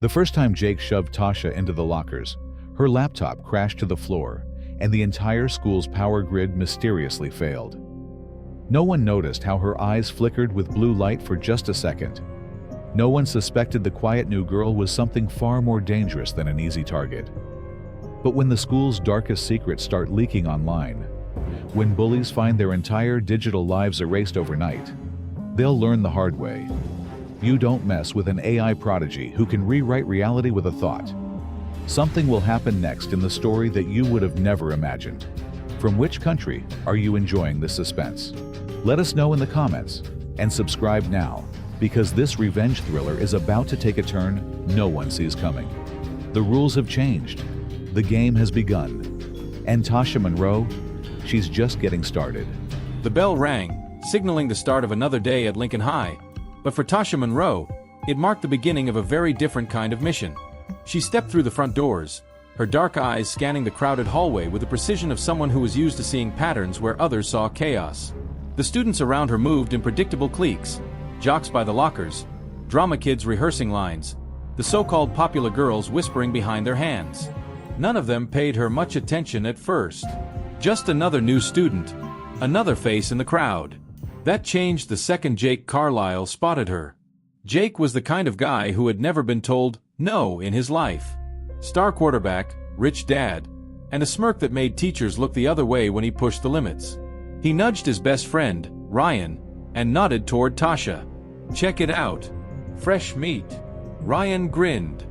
The first time Jake shoved Tasha into the lockers, her laptop crashed to the floor, and the entire school's power grid mysteriously failed. No one noticed how her eyes flickered with blue light for just a second. No one suspected the quiet new girl was something far more dangerous than an easy target. But when the school's darkest secrets start leaking online, when bullies find their entire digital lives erased overnight, they'll learn the hard way. You don't mess with an AI prodigy who can rewrite reality with a thought. Something will happen next in the story that you would have never imagined. From which country are you enjoying this suspense? Let us know in the comments, and subscribe now, because this revenge thriller is about to take a turn no one sees coming. The rules have changed. The game has begun. And Tasha Monroe, she's just getting started. The bell rang, signaling the start of another day at Lincoln High. But for Tasha Monroe, it marked the beginning of a very different kind of mission. She stepped through the front doors, her dark eyes scanning the crowded hallway with the precision of someone who was used to seeing patterns where others saw chaos. The students around her moved in predictable cliques, jocks by the lockers, drama kids rehearsing lines, the so-called popular girls whispering behind their hands. None of them paid her much attention at first. Just another new student, another face in the crowd. That changed the second Jake Carlisle spotted her. Jake was the kind of guy who had never been told no in his life. Star quarterback, rich dad, and a smirk that made teachers look the other way when he pushed the limits. He nudged his best friend, Ryan, and nodded toward Tasha. "Check it out. Fresh meat." Ryan grinned.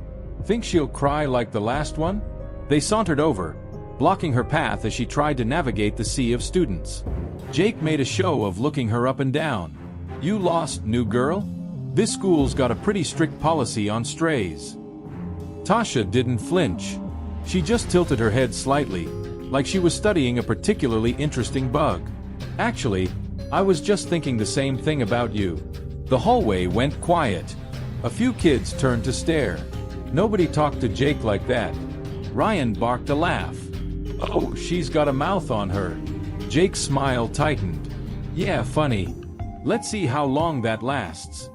"Think she'll cry like the last one?" They sauntered over, blocking her path as she tried to navigate the sea of students. Jake made a show of looking her up and down. "You lost, new girl? This school's got a pretty strict policy on strays." Tasha didn't flinch. She just tilted her head slightly, like she was studying a particularly interesting bug. "Actually, I was just thinking the same thing about you." The hallway went quiet. A few kids turned to stare. Nobody talked to Jake like that. Ryan barked a laugh. "Oh, she's got a mouth on her." Jake's smile tightened. "Yeah, funny. Let's see how long that lasts."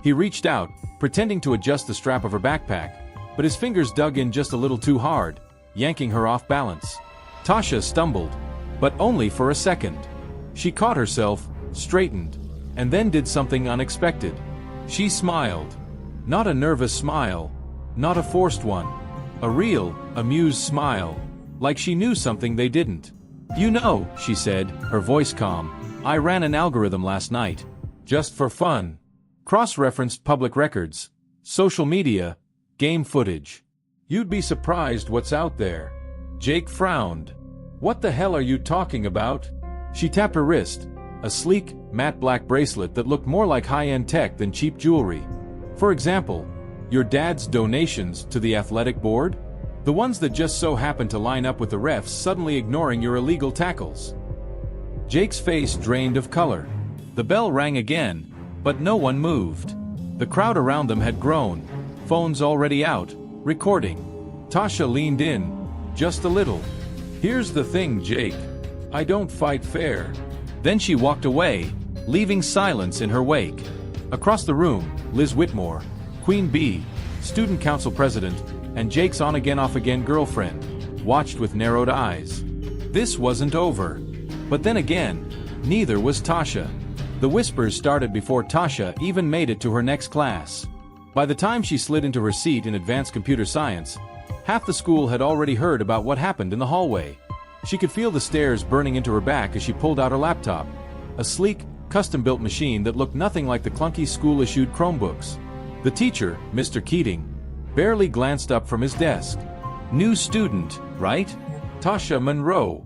He reached out, pretending to adjust the strap of her backpack, but his fingers dug in just a little too hard, yanking her off balance. Tasha stumbled, but only for a second. She caught herself, straightened, and then did something unexpected. She smiled. Not a nervous smile, not a forced one. A real, amused smile, like she knew something they didn't. "You know," she said, her voice calm, "I ran an algorithm last night. Just for fun. Cross-referenced public records, social media, game footage. You'd be surprised what's out there." Jake frowned. "What the hell are you talking about?" She tapped her wrist, a sleek, matte black bracelet that looked more like high-end tech than cheap jewelry. "For example, your dad's donations to the athletic board? The ones that just so happen to line up with the refs suddenly ignoring your illegal tackles." Jake's face drained of color. The bell rang again, but no one moved. The crowd around them had grown, phones already out, recording. Tasha leaned in, just a little. "Here's the thing, Jake. I don't fight fair." Then she walked away, leaving silence in her wake. Across the room, Liz Whitmore, Queen Bee, student council president, and Jake's on-again off-again girlfriend, watched with narrowed eyes. This wasn't over. But then again, neither was Tasha. The whispers started before Tasha even made it to her next class. By the time she slid into her seat in advanced computer science, half the school had already heard about what happened in the hallway. She could feel the stares burning into her back as she pulled out her laptop, a sleek, custom-built machine that looked nothing like the clunky school-issued Chromebooks. The teacher, Mr. Keating, barely glanced up from his desk. "New student, right? Tasha Monroe."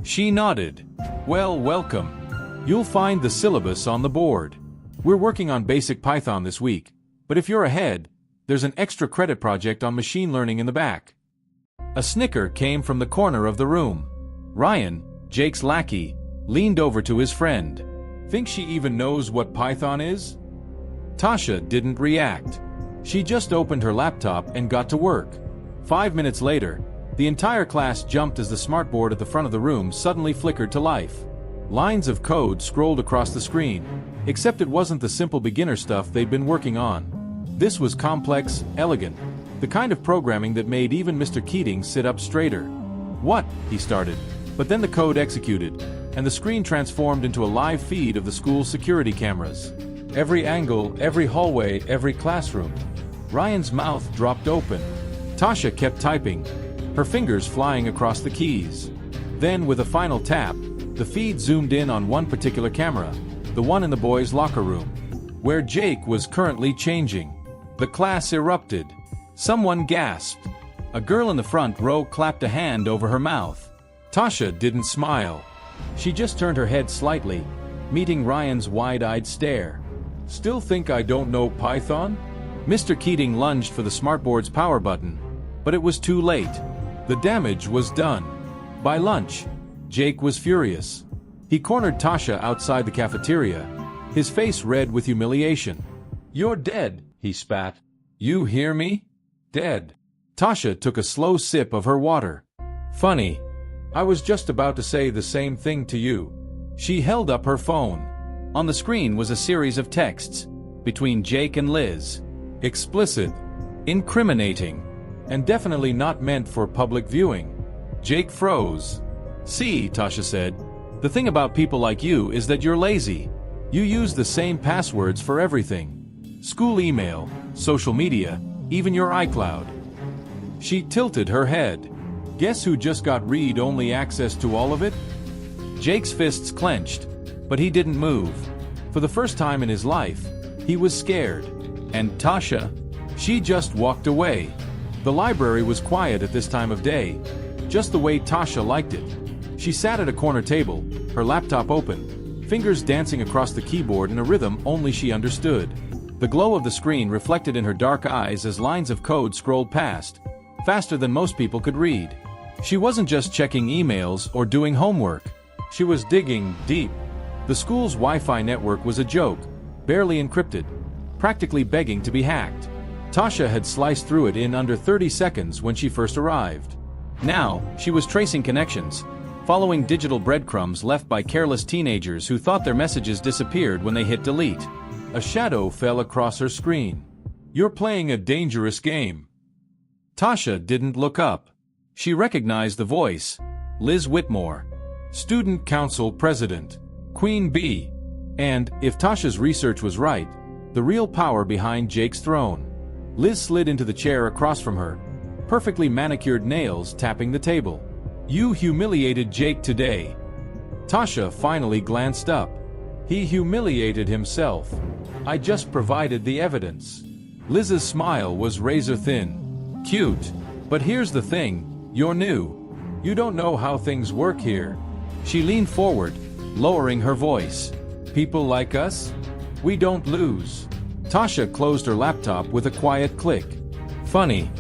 She nodded. "Well, welcome. You'll find the syllabus on the board. We're working on basic Python this week, but if you're ahead, there's an extra credit project on machine learning in the back." A snicker came from the corner of the room. Ryan, Jake's lackey, leaned over to his friend. "Think she even knows what Python is?" Tasha didn't react. She just opened her laptop and got to work. 5 minutes later, the entire class jumped as the smartboard at the front of the room suddenly flickered to life. Lines of code scrolled across the screen, except it wasn't the simple beginner stuff they'd been working on. This was complex, elegant, the kind of programming that made even Mr. Keating sit up straighter. "What?" he started, but then the code executed, and the screen transformed into a live feed of the school's security cameras. Every angle, every hallway, every classroom. Ryan's mouth dropped open. Tasha kept typing, her fingers flying across the keys. Then, with a final tap, the feed zoomed in on one particular camera, the one in the boys' locker room, where Jake was currently changing. The class erupted. Someone gasped. A girl in the front row clapped a hand over her mouth. Tasha didn't smile. She just turned her head slightly, meeting Ryan's wide-eyed stare. "Still think I don't know Python?" Mr. Keating lunged for the smartboard's power button, but it was too late. The damage was done. By lunch, Jake was furious. He cornered Tasha outside the cafeteria, his face red with humiliation. "You're dead," he spat. "You hear me? Dead." Tasha took a slow sip of her water. "Funny. I was just about to say the same thing to you." She held up her phone. On the screen was a series of texts between Jake and Liz. Explicit, incriminating, and definitely not meant for public viewing. Jake froze. "See," Tasha said, "the thing about people like you is that you're lazy. You use the same passwords for everything. School email, social media, even your iCloud." She tilted her head. Guess who just got read-only access to all of it? Jake's fists clenched, but he didn't move. For the first time in his life, he was scared. And Tasha? She just walked away. The library was quiet at this time of day, just the way Tasha liked it. She sat at a corner table, her laptop open, fingers dancing across the keyboard in a rhythm only she understood. The glow of the screen reflected in her dark eyes as lines of code scrolled past, faster than most people could read. She wasn't just checking emails or doing homework. She was digging deep. The school's Wi-Fi network was a joke, barely encrypted, practically begging to be hacked. Tasha had sliced through it in under 30 seconds when she first arrived. Now, she was tracing connections, following digital breadcrumbs left by careless teenagers who thought their messages disappeared when they hit delete. A shadow fell across her screen. "You're playing a dangerous game." Tasha didn't look up. She recognized the voice. Liz Whitmore, Student Council President, Queen Bee. And, if Tasha's research was right, the real power behind Jake's throne. Liz slid into the chair across from her, perfectly manicured nails tapping the table. "You humiliated Jake today." Tasha finally glanced up. "He humiliated himself. I just provided the evidence." Liz's smile was razor-thin. "Cute. But here's the thing, you're new. You don't know how things work here." She leaned forward, lowering her voice. "People like us? We don't lose." Tasha closed her laptop with a quiet click. "Funny.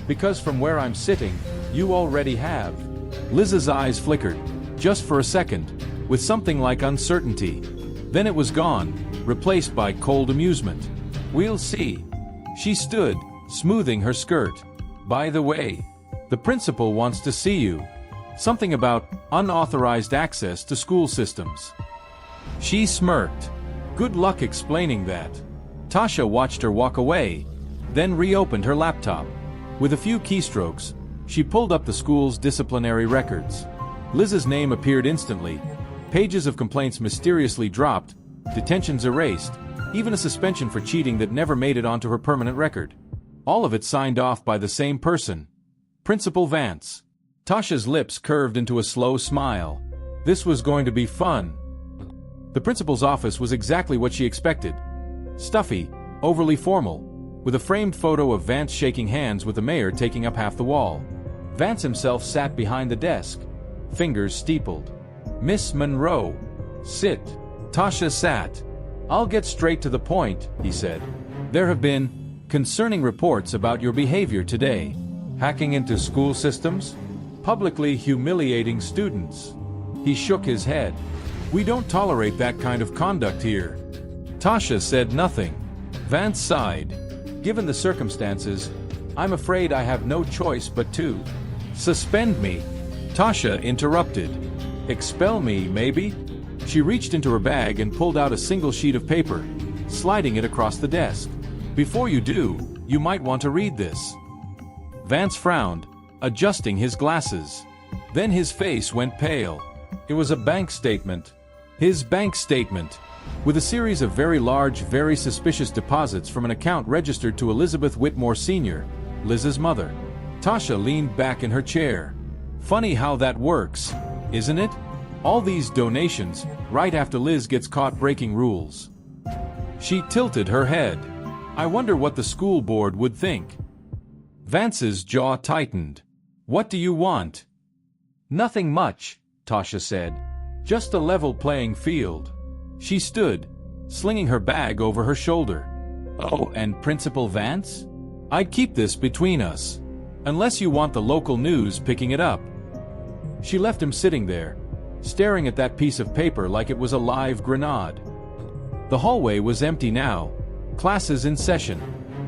Because from where I'm sitting, you already have." Liz's eyes flickered, just for a second, with something like uncertainty. Then it was gone, replaced by cold amusement. "We'll see." She stood, smoothing her skirt. "By the way, the principal wants to see you. Something about unauthorized access to school systems." She smirked. "Good luck explaining that." Tasha watched her walk away, then reopened her laptop. With a few keystrokes, she pulled up the school's disciplinary records. Liz's name appeared instantly. Pages of complaints mysteriously dropped, detentions erased, even a suspension for cheating that never made it onto her permanent record. All of it signed off by the same person, Principal Vance. Tasha's lips curved into a slow smile. This was going to be fun. The principal's office was exactly what she expected. Stuffy, overly formal, with a framed photo of Vance shaking hands with the mayor taking up half the wall. Vance himself sat behind the desk, fingers steepled. "Miss Monroe, sit." Tasha sat. "I'll get straight to the point," he said. "There have been concerning reports about your behavior today. Hacking into school systems? Publicly humiliating students." He shook his head. "We don't tolerate that kind of conduct here." Tasha said nothing. Vance sighed. "Given the circumstances, I'm afraid I have no choice but to suspend me." Tasha interrupted. "Expel me, maybe?" She reached into her bag and pulled out a single sheet of paper, sliding it across the desk. Before you do, you might want to read this. Vance frowned, adjusting his glasses. Then his face went pale. It was a bank statement. His bank statement, with a series of very large, very suspicious deposits from an account registered to Elizabeth Whitmore Sr., Liz's mother. Tasha leaned back in her chair. Funny how that works, isn't it? All these donations, right after Liz gets caught breaking rules. She tilted her head. I wonder what the school board would think. Vance's jaw tightened. What do you want? Nothing much, Tasha said. Just a level playing field. She stood, slinging her bag over her shoulder. Oh, and Principal Vance? I'd keep this between us. Unless you want the local news picking it up. She left him sitting there, staring at that piece of paper like it was a live grenade. The hallway was empty now, classes in session.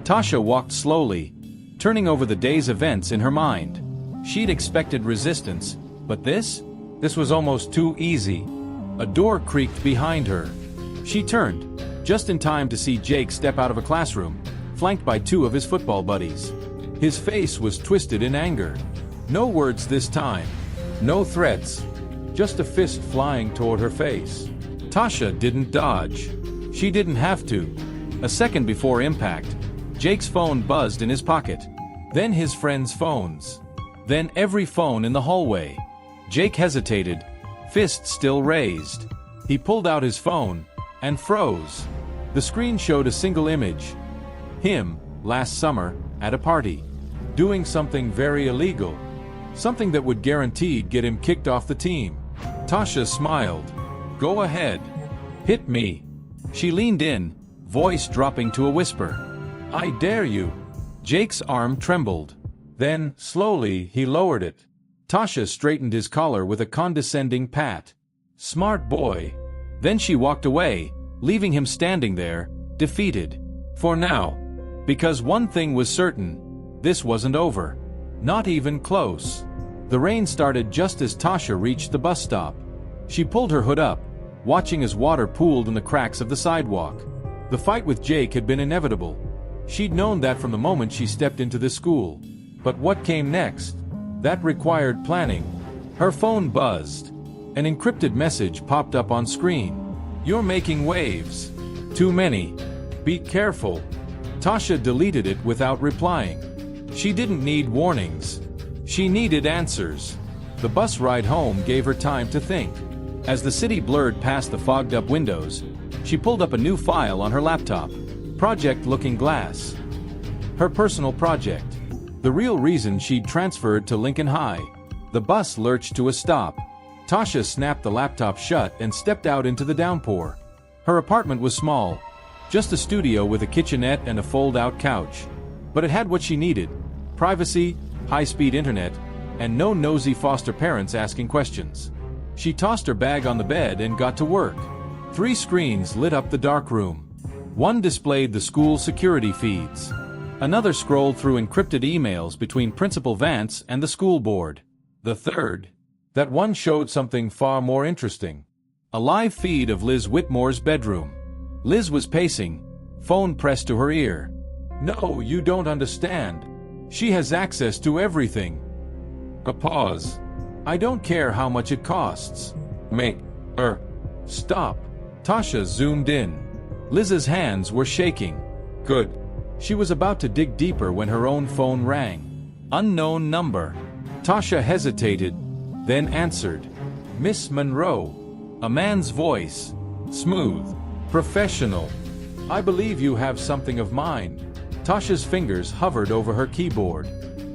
Tasha walked slowly, turning over the day's events in her mind. She'd expected resistance, but this was almost too easy. A door creaked behind her. She turned, just in time to see Jake step out of a classroom, flanked by two of his football buddies. His face was twisted in anger. No words this time. No threats. Just a fist flying toward her face. Tasha didn't dodge. She didn't have to. A second before impact, Jake's phone buzzed in his pocket. Then his friends' phones. Then every phone in the hallway. Jake hesitated, fist still raised. He pulled out his phone and froze. The screen showed a single image. Him, last summer, at a party. Doing something very illegal. Something that would guaranteed get him kicked off the team. Tasha smiled. Go ahead. Hit me. She leaned in, voice dropping to a whisper. I dare you. Jake's arm trembled. Then, slowly, he lowered it. Tasha straightened his collar with a condescending pat. Smart boy. Then she walked away, leaving him standing there, defeated. For now. Because one thing was certain. This wasn't over. Not even close. The rain started just as Tasha reached the bus stop. She pulled her hood up, watching as water pooled in the cracks of the sidewalk. The fight with Jake had been inevitable. She'd known that from the moment she stepped into this school. But what came next? That required planning. Her phone buzzed. An encrypted message popped up on screen. You're making waves. Too many. Be careful. Tasha deleted it without replying. She didn't need warnings. She needed answers. The bus ride home gave her time to think. As the city blurred past the fogged-up windows, she pulled up a new file on her laptop. Project Looking Glass. Her personal project. The real reason she'd transferred to Lincoln High. The bus lurched to a stop. Tasha snapped the laptop shut and stepped out into the downpour. Her apartment was small. Just a studio with a kitchenette and a fold-out couch. But it had what she needed. Privacy, high-speed internet, and no nosy foster parents asking questions. She tossed her bag on the bed and got to work. 3 screens lit up the dark room. One displayed the school security feeds. Another scrolled through encrypted emails between Principal Vance and the school board. The third, that one showed something far more interesting. A live feed of Liz Whitmore's bedroom. Liz was pacing, phone pressed to her ear. No, you don't understand. She has access to everything. A pause. I don't care how much it costs. Stop. Tasha zoomed in. Liz's hands were shaking. Good. She was about to dig deeper when her own phone rang. Unknown number. Tasha hesitated, then answered. Miss Monroe. A man's voice. Smooth. Professional. I believe you have something of mine. Tasha's fingers hovered over her keyboard.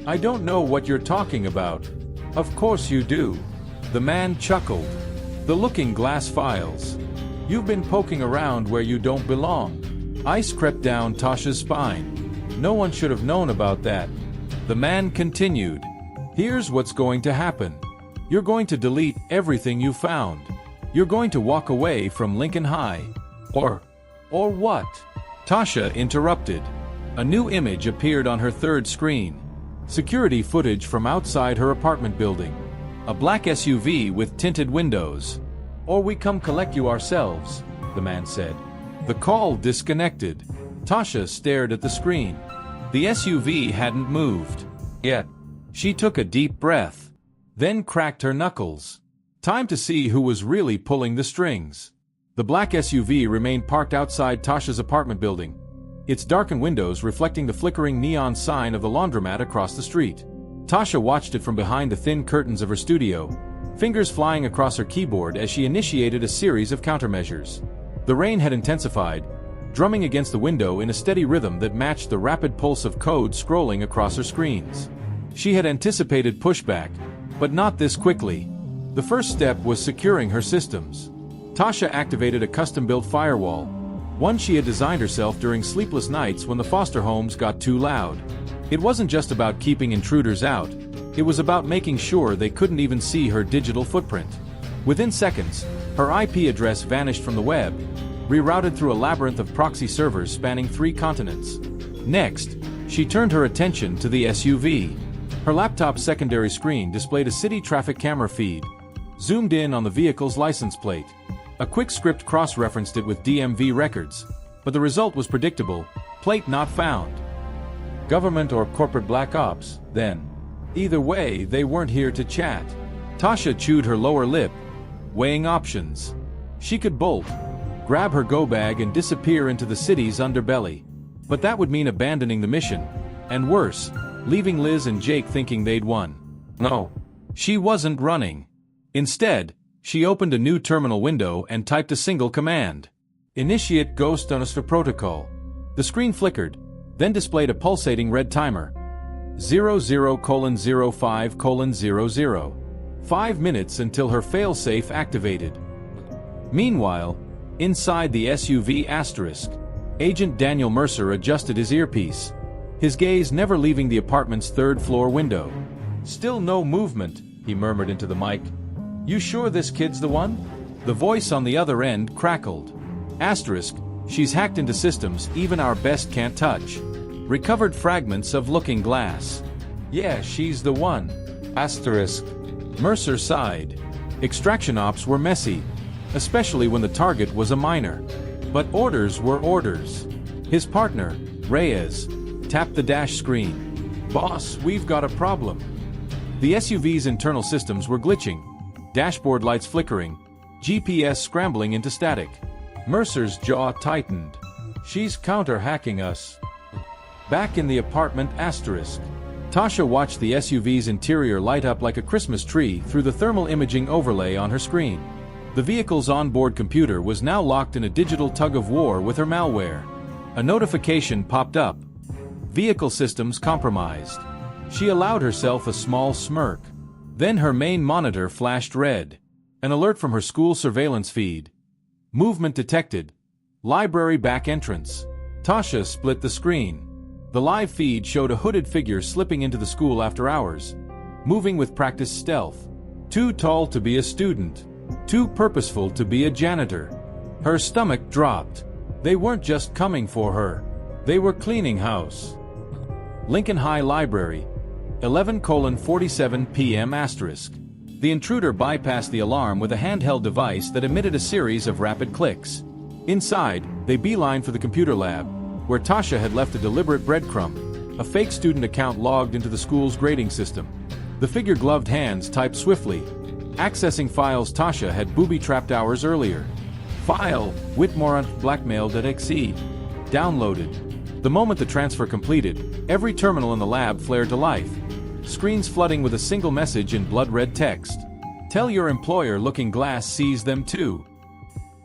I don't know what you're talking about. Of course you do. The man chuckled. The looking glass files. You've been poking around where you don't belong. Ice crept down Tasha's spine. No one should have known about that. The man continued. Here's what's going to happen. You're going to delete everything you found. You're going to walk away from Lincoln High. Or what? Tasha interrupted. A new image appeared on her third screen. Security footage from outside her apartment building. A black SUV with tinted windows. Or we come collect you ourselves, the man said. The call disconnected. Tasha stared at the screen. The SUV hadn't moved yet. She took a deep breath, then cracked her knuckles. Time to see who was really pulling the strings. The black SUV remained parked outside Tasha's apartment building, its darkened windows reflecting the flickering neon sign of the laundromat across the street. Tasha watched it from behind the thin curtains of her studio, fingers flying across her keyboard as she initiated a series of countermeasures. The rain had intensified, drumming against the window in a steady rhythm that matched the rapid pulse of code scrolling across her screens. She had anticipated pushback, but not this quickly. The first step was securing her systems. Tasha activated a custom-built firewall, one she had designed herself during sleepless nights when the foster homes got too loud. It wasn't just about keeping intruders out, it was about making sure they couldn't even see her digital footprint. Within seconds, her IP address vanished from the web, rerouted through a labyrinth of proxy servers spanning 3 continents. Next, she turned her attention to the SUV. Her laptop's secondary screen displayed a city traffic camera feed, zoomed in on the vehicle's license plate. A quick script cross-referenced it with DMV records, but the result was predictable: plate not found. Government or corporate black ops, then. Either way, they weren't here to chat. Tasha chewed her lower lip, weighing options. She could bolt, grab her go bag and disappear into the city's underbelly. But that would mean abandoning the mission, and worse, leaving Liz and Jake thinking they'd won. No, she wasn't running. Instead, she opened a new terminal window and typed a single command: initiate Ghost Unistore Protocol. The screen flickered, then displayed a pulsating red timer. 00:05:00. 5 minutes until her failsafe activated. Meanwhile, inside the SUV asterisk, Agent Daniel Mercer adjusted his earpiece, his gaze never leaving the apartment's 3rd-floor window. Still no movement, he murmured into the mic. You sure this kid's the one? The voice on the other end crackled. Asterisk, she's hacked into systems even our best can't touch. Recovered fragments of looking glass. Yeah, she's the one. Asterisk. Mercer sighed. Extraction ops were messy, especially when the target was a minor. But orders were orders. His partner, Reyes, tapped the dash screen. Boss, we've got a problem. The SUV's internal systems were glitching. Dashboard lights flickering, GPS scrambling into static. Mercer's jaw tightened. She's counter-hacking us. Back in the apartment asterisk, Tasha watched the SUV's interior light up like a Christmas tree through the thermal imaging overlay on her screen. The vehicle's onboard computer was now locked in a digital tug-of-war with her malware. A notification popped up. Vehicle systems compromised. She allowed herself a small smirk. Then her main monitor flashed red. An alert from her school surveillance feed. Movement detected. Library back entrance. Tasha split the screen. The live feed showed a hooded figure slipping into the school after hours, moving with practiced stealth. Too tall to be a student. Too purposeful to be a janitor. Her stomach dropped. They weren't just coming for her. They were cleaning house. Lincoln High Library. 11:47 p.m. asterisk. The intruder bypassed the alarm with a handheld device that emitted a series of rapid clicks. Inside, they beelined for the computer lab, where Tasha had left a deliberate breadcrumb, a fake student account logged into the school's grading system. The figure-gloved hands typed swiftly, accessing files Tasha had booby-trapped hours earlier. File, Whitmore blackmail.exe. Downloaded. The moment the transfer completed, every terminal in the lab flared to life, screens flooding with a single message in blood-red text. Tell your employer Looking Glass sees them too.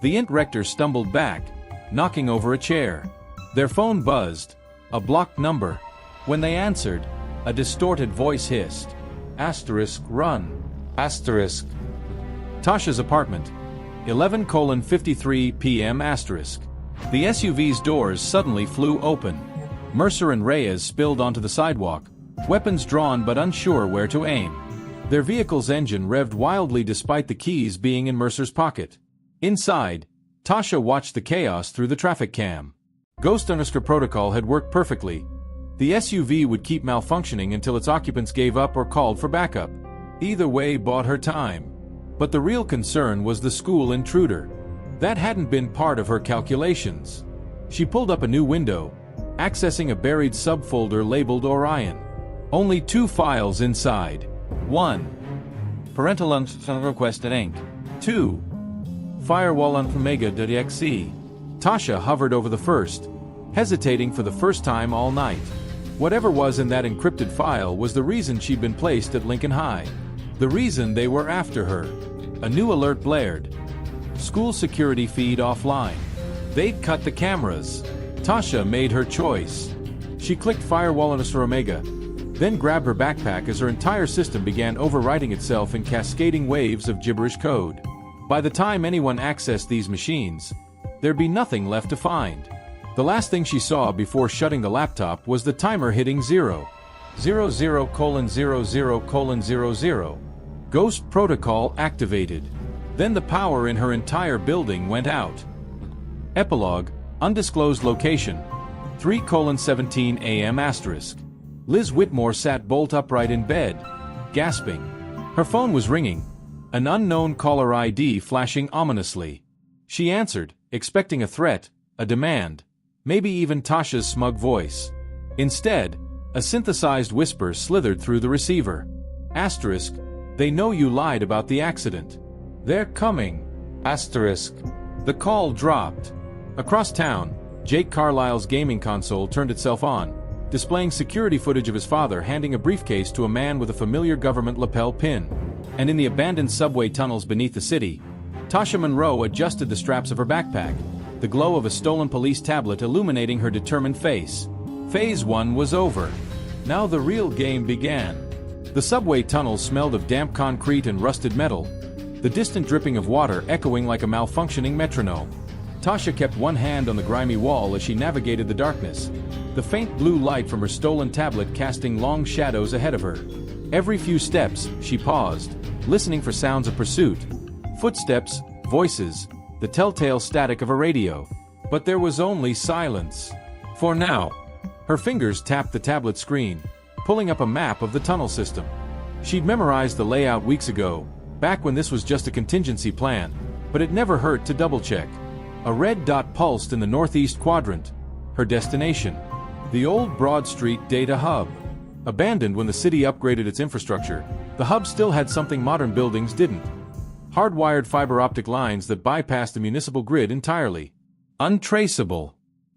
The int rector stumbled back, knocking over a chair. Their phone buzzed, a blocked number. When they answered, a distorted voice hissed. Asterisk run. Asterisk. Tasha's apartment. 11:53 p.m. asterisk. The SUV's doors suddenly flew open. Mercer and Reyes spilled onto the sidewalk, weapons drawn but unsure where to aim. Their vehicle's engine revved wildly despite the keys being in Mercer's pocket. Inside, Tasha watched the chaos through the traffic cam. Ghost Unistore Protocol had worked perfectly. The SUV would keep malfunctioning until its occupants gave up or called for backup. Either way bought her time. But the real concern was the school intruder. That hadn't been part of her calculations. She pulled up a new window, accessing a buried subfolder labeled Orion. Only 2 files inside. 1. Parental requested Inc. 2. Firewall on Omega.exe. Tasha hovered over the first, hesitating for the first time all night. Whatever was in that encrypted file was the reason she'd been placed at Lincoln High. The reason they were after her. A new alert blared. School security feed offline. They'd cut the cameras. Tasha made her choice. She clicked Firewall on Omega, then grabbed her backpack as her entire system began overwriting itself in cascading waves of gibberish code. By the time anyone accessed these machines, there'd be nothing left to find. The last thing she saw before shutting the laptop was the timer hitting 0. 00:00:00. Ghost protocol activated. Then the power in her entire building went out. Epilogue, undisclosed location, 3:17 a.m. *. Liz Whitmore sat bolt upright in bed, gasping. Her phone was ringing, an unknown caller ID flashing ominously. She answered, expecting a threat, a demand, maybe even Tasha's smug voice. Instead, a synthesized whisper slithered through the receiver. Asterisk, they know you lied about the accident. They're coming. Asterisk. The call dropped. Across town, Jake Carlisle's gaming console turned itself on, displaying security footage of his father handing a briefcase to a man with a familiar government lapel pin. And in the abandoned subway tunnels beneath the city, Tasha Monroe adjusted the straps of her backpack, the glow of a stolen police tablet illuminating her determined face. Phase 1 was over. Now the real game began. The subway tunnels smelled of damp concrete and rusted metal, the distant dripping of water echoing like a malfunctioning metronome. Tasha kept one hand on the grimy wall as she navigated the darkness, the faint blue light from her stolen tablet casting long shadows ahead of her. Every few steps, she paused, listening for sounds of pursuit. Footsteps, voices, the telltale static of a radio. But there was only silence. For now. Her fingers tapped the tablet screen, pulling up a map of the tunnel system. She'd memorized the layout weeks ago, back when this was just a contingency plan, but it never hurt to double-check. A red dot pulsed in the northeast quadrant. Her destination. The old Broad Street Data Hub. Abandoned when the city upgraded its infrastructure, the hub still had something modern buildings didn't. Hardwired fiber optic lines that bypassed the municipal grid entirely. Untraceable.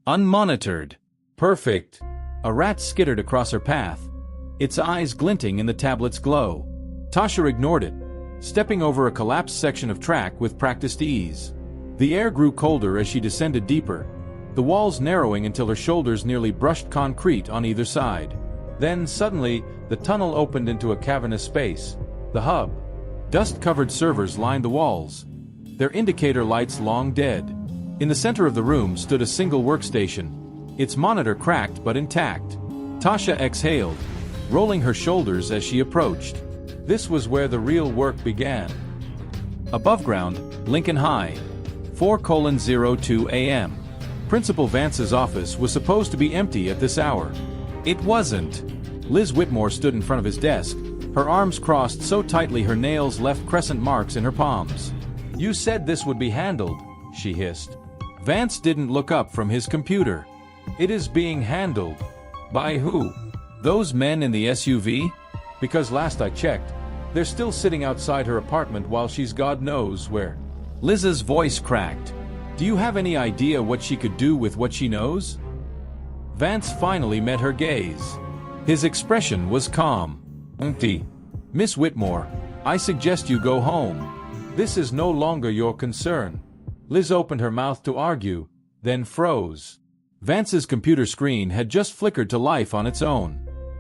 Unmonitored. Perfect. A rat skittered across her path, its eyes glinting in the tablet's glow. Tasha ignored it, stepping over a collapsed section of track with practiced ease. The air grew colder as she descended deeper, the walls narrowing until her shoulders nearly brushed concrete on either side. Then, suddenly, the tunnel opened into a cavernous space. The hub. Dust-covered servers lined the walls, their indicator lights long dead. In the center of the room stood a single workstation, its monitor cracked but intact. Tasha exhaled, rolling her shoulders as she approached. This was where the real work began. Above ground, Lincoln High, 4:02 a.m. Principal Vance's office was supposed to be empty at this hour. It wasn't. Liz Whitmore stood in front of his desk, her arms crossed so tightly her nails left crescent marks in her palms. "You said this would be handled," she hissed. Vance didn't look up from his computer. "It is being handled." "By who? Those men in the SUV? Because last I checked, they're still sitting outside her apartment while she's God knows where." Liz's voice cracked. "Do you have any idea what she could do with what she knows?" Vance finally met her gaze. His expression was calm. "Auntie, Miss Whitmore, I suggest you go home. This is no longer your concern." Liz opened her mouth to argue, then froze. Vance's computer screen had just flickered to life on its own.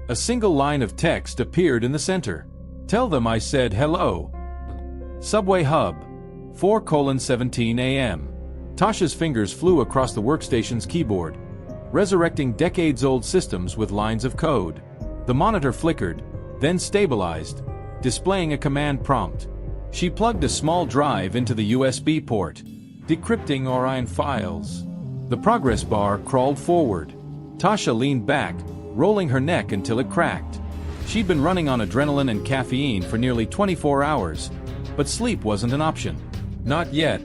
A single line of text appeared in the center. "Tell them I said hello." Subway Hub, 4:17 a.m. Tasha's fingers flew across the workstation's keyboard, resurrecting decades-old systems with lines of code. The monitor flickered, then stabilized, displaying a command prompt. She plugged a small drive into the USB port, decrypting Orion files. The progress bar crawled forward. Tasha leaned back, rolling her neck until it cracked. She'd been running on adrenaline and caffeine for nearly 24 hours, but sleep wasn't an option. Not yet.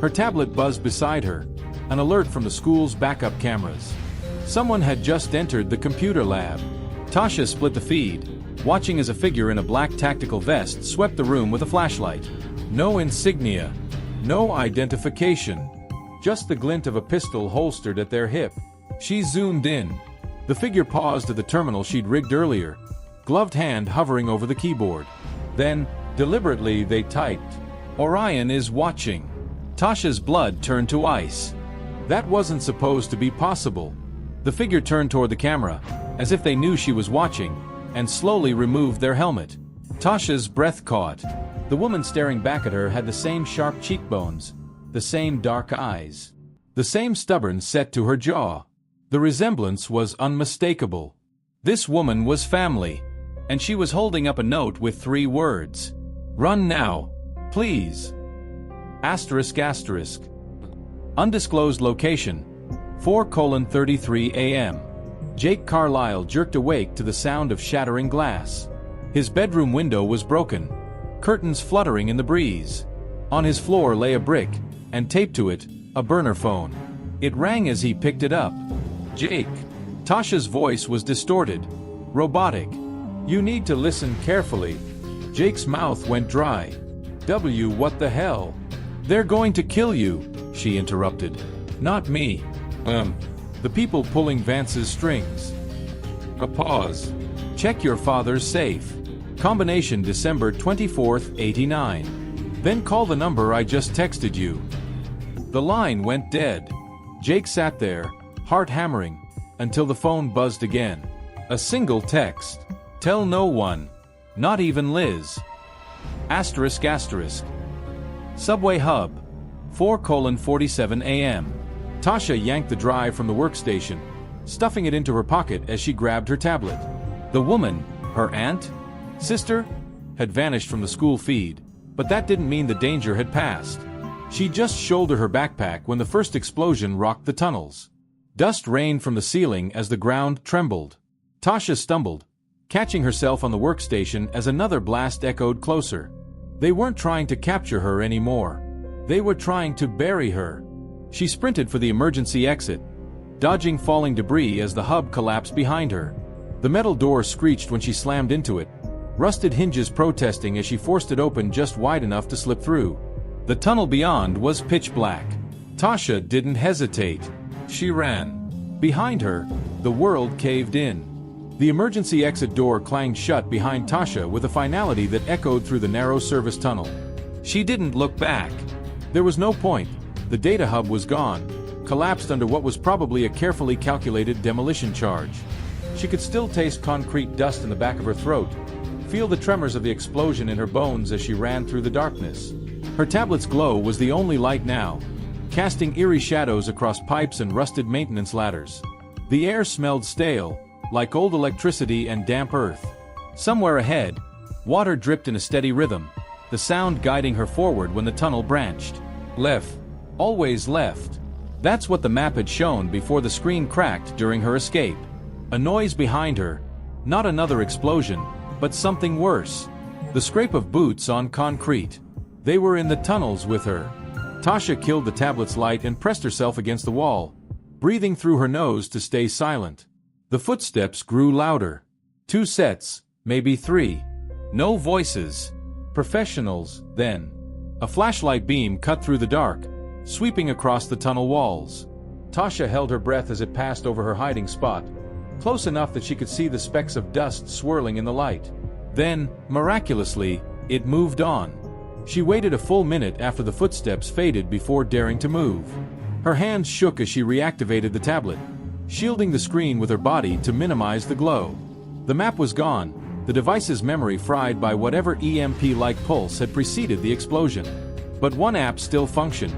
Her tablet buzzed beside her, an alert from the school's backup cameras. Someone had just entered the computer lab. Tasha split the feed, watching as a figure in a black tactical vest swept the room with a flashlight. No insignia, no identification, just the glint of a pistol holstered at their hip. She zoomed in. The figure paused at the terminal she'd rigged earlier, gloved hand hovering over the keyboard. Then, deliberately, they typed, "Orion is watching." Tasha's blood turned to ice. That wasn't supposed to be possible. The figure turned toward the camera, as if they knew she was watching, and slowly removed their helmet. Tasha's breath caught. The woman staring back at her had the same sharp cheekbones, the same dark eyes, the same stubborn set to her jaw. The resemblance was unmistakable. This woman was family, and she was holding up a note with 3 words. "Run now, please." Asterisk asterisk. Undisclosed location, 4:33 a.m. Jake Carlisle jerked awake to the sound of shattering glass. His bedroom window was broken, curtains fluttering in the breeze. On his floor lay a brick, and taped to it, a burner phone. It rang as he picked it up. "Jake." Tasha's voice was distorted, robotic. "You need to listen carefully." Jake's mouth went dry. What the hell?" "They're going to kill you," she interrupted. "Not me. The people pulling Vance's strings." A pause. "Check your father's safe. Combination December 24th, 89. Then call the number I just texted you." The line went dead. Jake sat there, heart hammering, until the phone buzzed again. A single text. "Tell no one. Not even Liz." Asterisk asterisk. Subway hub. 4:47 a.m. Tasha yanked the drive from the workstation, stuffing it into her pocket as she grabbed her tablet. The woman, her aunt, sister, had vanished from the school feed, but that didn't mean the danger had passed. She just shouldered her backpack when the first explosion rocked the tunnels. Dust rained from the ceiling as the ground trembled. Tasha stumbled, catching herself on the workstation as another blast echoed closer. They weren't trying to capture her anymore. They were trying to bury her. She sprinted for the emergency exit, dodging falling debris as the hub collapsed behind her. The metal door screeched when she slammed into it, rusted hinges protesting as she forced it open just wide enough to slip through. The tunnel beyond was pitch black. Tasha didn't hesitate. She ran. Behind her, the world caved in. The emergency exit door clanged shut behind Tasha with a finality that echoed through the narrow service tunnel. She didn't look back. There was no point. The data hub was gone, collapsed under what was probably a carefully calculated demolition charge. She could still taste concrete dust in the back of her throat, feel the tremors of the explosion in her bones as she ran through the darkness. Her tablet's glow was the only light now, casting eerie shadows across pipes and rusted maintenance ladders. The air smelled stale, like old electricity and damp earth. Somewhere ahead, water dripped in a steady rhythm, the sound guiding her forward when the tunnel branched. Left. Always left. That's what the map had shown before the screen cracked during her escape. A noise behind her. Not another explosion, but something worse. The scrape of boots on concrete. They were in the tunnels with her. Tasha killed the tablet's light and pressed herself against the wall, breathing through her nose to stay silent. The footsteps grew louder. 2 sets, maybe 3. No voices. Professionals, then. A flashlight beam cut through the dark, sweeping across the tunnel walls. Tasha held her breath as it passed over her hiding spot, close enough that she could see the specks of dust swirling in the light. Then, miraculously, it moved on. She waited a full minute after the footsteps faded before daring to move. Her hands shook as she reactivated the tablet, shielding the screen with her body to minimize the glow. The map was gone, the device's memory fried by whatever EMP-like pulse had preceded the explosion. But one app still functioned.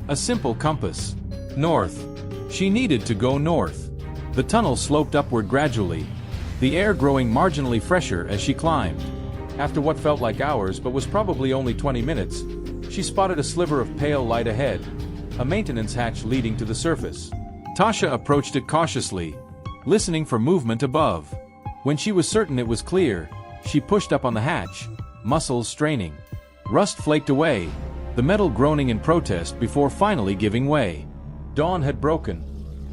A simple compass. North. She needed to go north. The tunnel sloped upward gradually, the air growing marginally fresher as she climbed. After what felt like hours but was probably only 20 minutes, she spotted a sliver of pale light ahead, a maintenance hatch leading to the surface. Tasha approached it cautiously, listening for movement above. When she was certain it was clear, she pushed up on the hatch, muscles straining. Rust flaked away, the metal groaning in protest before finally giving way. Dawn had broken,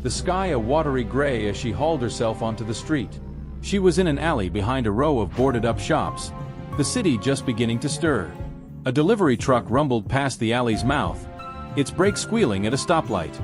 the sky a watery gray as she hauled herself onto the street. She was in an alley behind a row of boarded-up shops, the city just beginning to stir. A delivery truck rumbled past the alley's mouth, its brakes squealing at a stoplight.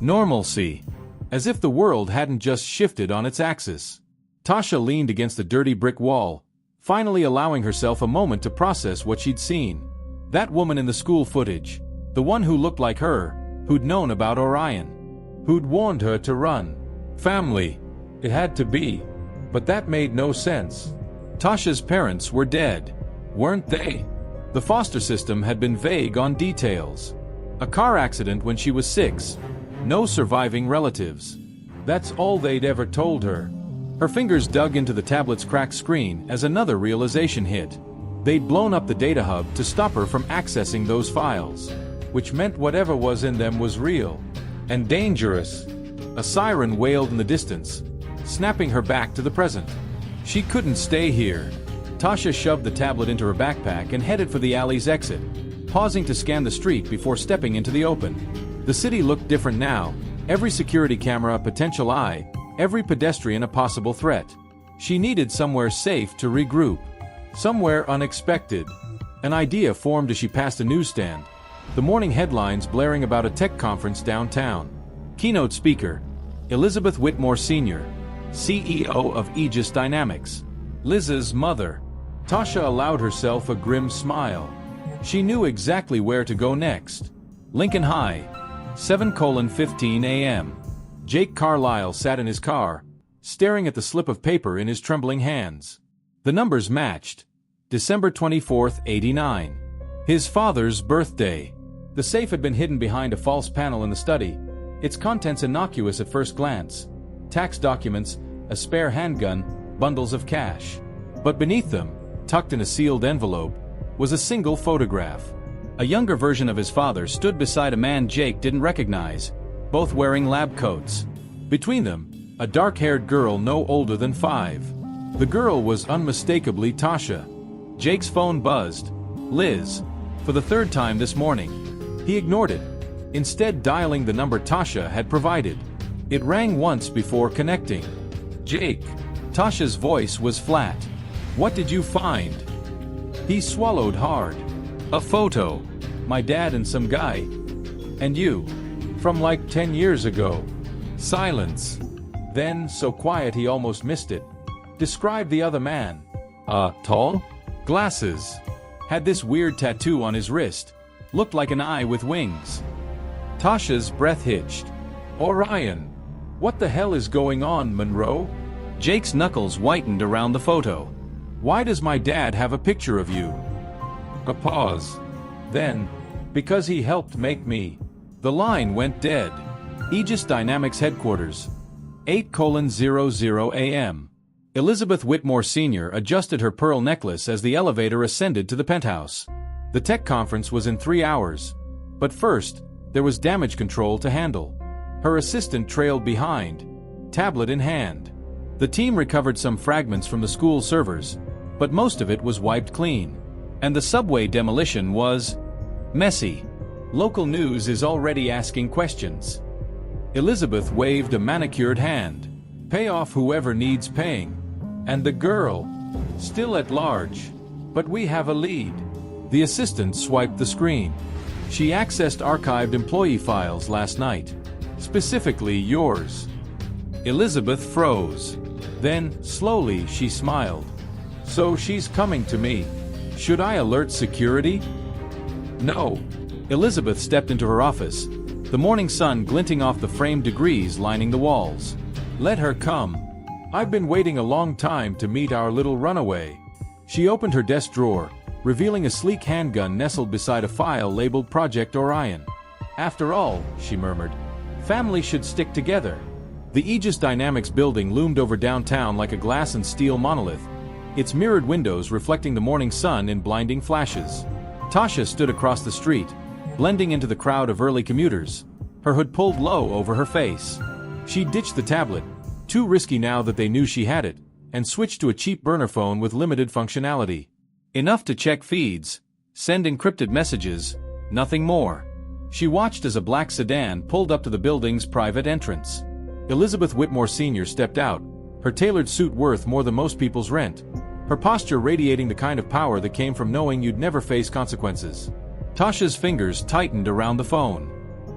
Normalcy. As if the world hadn't just shifted on its axis. Tasha leaned against the dirty brick wall, finally allowing herself a moment to process what she'd seen. That woman in the school footage, the one who looked like her, who'd known about Orion, who'd warned her to run. Family. It had to be. But that made no sense. Tasha's parents were dead, weren't they? The foster system had been vague on details. A car accident when she was 6. No surviving relatives. That's all they'd ever told her. Her fingers dug into the tablet's cracked screen as another realization hit. They'd blown up the data hub to stop her from accessing those files, which meant whatever was in them was real and dangerous. A siren wailed in the distance, snapping her back to the present. She couldn't stay here. Tasha shoved the tablet into her backpack and headed for the alley's exit, pausing to scan the street before stepping into the open. The city looked different now, every security camera a potential eye, every pedestrian a possible threat. She needed somewhere safe to regroup. Somewhere unexpected. An idea formed as she passed a newsstand, the morning headlines blaring about a tech conference downtown. Keynote speaker, Elizabeth Whitmore Sr., CEO of Aegis Dynamics. Liz's mother. Tasha allowed herself a grim smile. She knew exactly where to go next. Lincoln High, 7:15 a.m. Jake Carlisle sat in his car, staring at the slip of paper in his trembling hands. The numbers matched. December 24th, '89. His father's birthday. The safe had been hidden behind a false panel in the study, its contents innocuous at first glance. Tax documents, a spare handgun, bundles of cash. But beneath them, tucked in a sealed envelope, was a single photograph. A younger version of his father stood beside a man Jake didn't recognize, both wearing lab coats. Between them, a dark-haired girl no older than 5. The girl was unmistakably Tasha. Jake's phone buzzed. Liz. For the 3rd time this morning. He ignored it, instead dialing the number Tasha had provided. It rang once before connecting. Jake. Tasha's voice was flat. What did you find? He swallowed hard. A photo. My dad and some guy. And you. From like 10 years ago. Silence. Then, so quiet he almost missed it. Describe the other man. Tall? Glasses. Had this weird tattoo on his wrist. Looked like an eye with wings. Tasha's breath hitched. Orion. What the hell is going on, Monroe? Jake's knuckles whitened around the photo. Why does my dad have a picture of you? A pause. Then, because he helped make me. The line went dead. Aegis Dynamics headquarters. 8:00 a.m. Elizabeth Whitmore Sr. adjusted her pearl necklace as the elevator ascended to the penthouse. The tech conference was in 3 hours. But first, there was damage control to handle. Her assistant trailed behind, tablet in hand. The team recovered some fragments from the school servers, but most of it was wiped clean. And the subway demolition was messy. Local news is already asking questions. Elizabeth waved a manicured hand. Pay off whoever needs paying. And the girl, still at large. But we have a lead. The assistant swiped the screen. She accessed archived employee files last night. Specifically yours. Elizabeth froze. Then, slowly, she smiled. So she's coming to me. Should I alert security? No. Elizabeth stepped into her office, the morning sun glinting off the framed degrees lining the walls. Let her come. I've been waiting a long time to meet our little runaway. She opened her desk drawer, revealing a sleek handgun nestled beside a file labeled Project Orion. After all, she murmured, family should stick together. The Aegis Dynamics building loomed over downtown like a glass and steel monolith, its mirrored windows reflecting the morning sun in blinding flashes. Tasha stood across the street, blending into the crowd of early commuters, her hood pulled low over her face. She ditched the tablet, too risky now that they knew she had it, and switched to a cheap burner phone with limited functionality. Enough to check feeds, send encrypted messages, nothing more. She watched as a black sedan pulled up to the building's private entrance. Elizabeth Whitmore Sr. stepped out, her tailored suit worth more than most people's rent, her posture radiating the kind of power that came from knowing you'd never face consequences. Tasha's fingers tightened around the phone.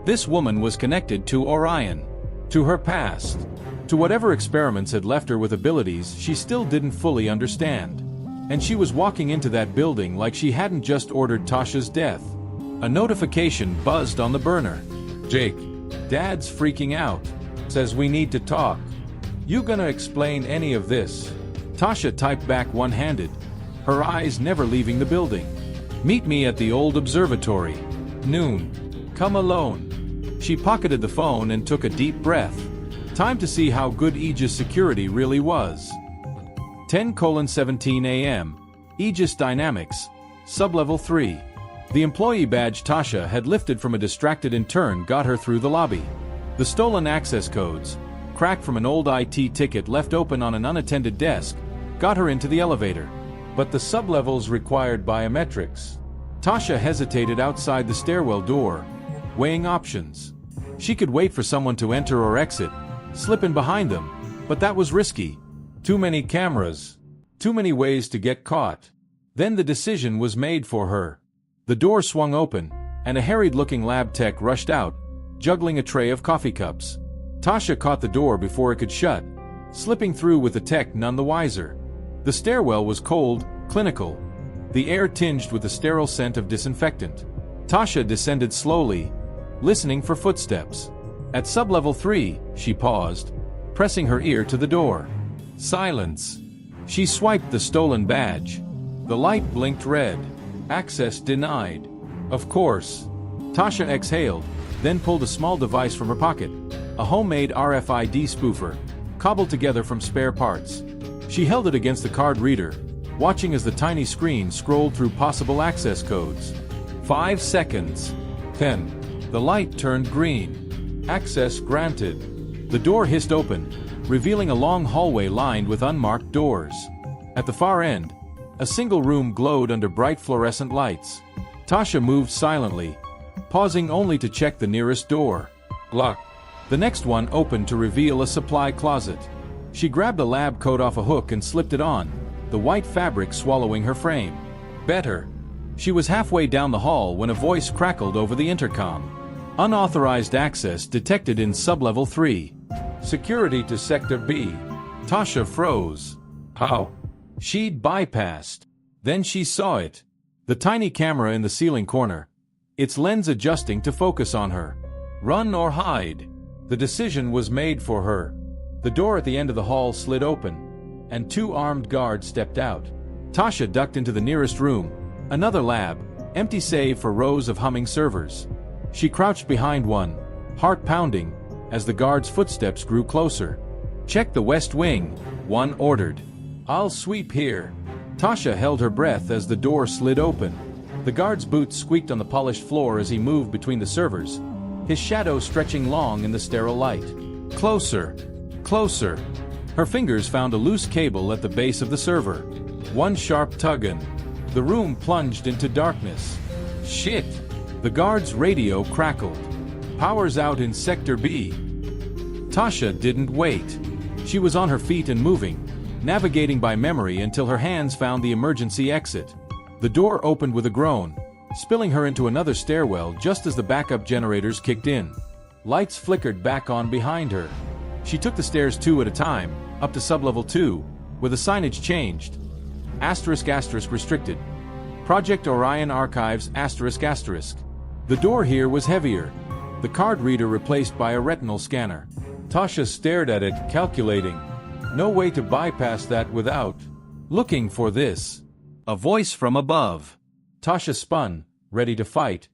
This woman was connected to Orion, to her past, to whatever experiments had left her with abilities she still didn't fully understand. And she was walking into that building like she hadn't just ordered Tasha's death. A notification buzzed on the burner. "Jake, Dad's freaking out. Says we need to talk. You gonna explain any of this?" Tasha typed back one-handed, her eyes never leaving the building. "Meet me at the old observatory. Noon. Come alone." She pocketed the phone and took a deep breath. Time to see how good Aegis security really was. 10:17 a.m. Aegis Dynamics, Sublevel 3. The employee badge Tasha had lifted from a distracted intern got her through the lobby. The stolen access codes, cracked from an old IT ticket left open on an unattended desk, got her into the elevator. But the sublevels required biometrics. Tasha hesitated outside the stairwell door, weighing options. She could wait for someone to enter or exit, slip in behind them, but that was risky. Too many cameras. Too many ways to get caught. Then the decision was made for her. The door swung open, and a harried-looking lab tech rushed out, juggling a tray of coffee cups. Tasha caught the door before it could shut, slipping through with the tech none the wiser. The stairwell was cold, clinical, the air tinged with the sterile scent of disinfectant. Tasha descended slowly, listening for footsteps. At sublevel 3, she paused, pressing her ear to the door. Silence. She swiped the stolen badge. The light blinked red. Access denied. Of course. Tasha exhaled, then pulled a small device from her pocket, a homemade RFID spoofer, cobbled together from spare parts. She held it against the card reader, watching as the tiny screen scrolled through possible access codes. 5 seconds. 10. The light turned green. Access granted. The door hissed open, revealing a long hallway lined with unmarked doors. At the far end, a single room glowed under bright fluorescent lights. Tasha moved silently, pausing only to check the nearest door. Locked. The next one opened to reveal a supply closet. She grabbed a lab coat off a hook and slipped it on, the white fabric swallowing her frame. Better. She was halfway down the hall when a voice crackled over the intercom. Unauthorized access detected in sublevel 3. Security to Sector B. Tasha froze. How? She'd bypassed. Then she saw it. The tiny camera in the ceiling corner, its lens adjusting to focus on her. Run or hide. The decision was made for her. The door at the end of the hall slid open, and 2 armed guards stepped out. Tasha ducked into the nearest room, another lab, empty save for rows of humming servers. She crouched behind one, heart pounding, as the guard's footsteps grew closer. Check the west wing, one ordered. I'll sweep here. Tasha held her breath as the door slid open. The guard's boots squeaked on the polished floor as he moved between the servers, his shadow stretching long in the sterile light. Closer. Closer. Her fingers found a loose cable at the base of the server. One sharp tug and the room plunged into darkness. Shit! The guard's radio crackled. Power's out in Sector B. Tasha didn't wait. She was on her feet and moving, navigating by memory until her hands found the emergency exit. The door opened with a groan, spilling her into another stairwell just as the backup generators kicked in. Lights flickered back on behind her. She took the stairs 2 at a time, up to sublevel 2, where the signage changed. *** restricted. Project Orion Archives ***. The door here was heavier, the card reader replaced by a retinal scanner. Tasha stared at it, calculating. No way to bypass that without looking for this. A voice from above. Tasha spun, ready to fight,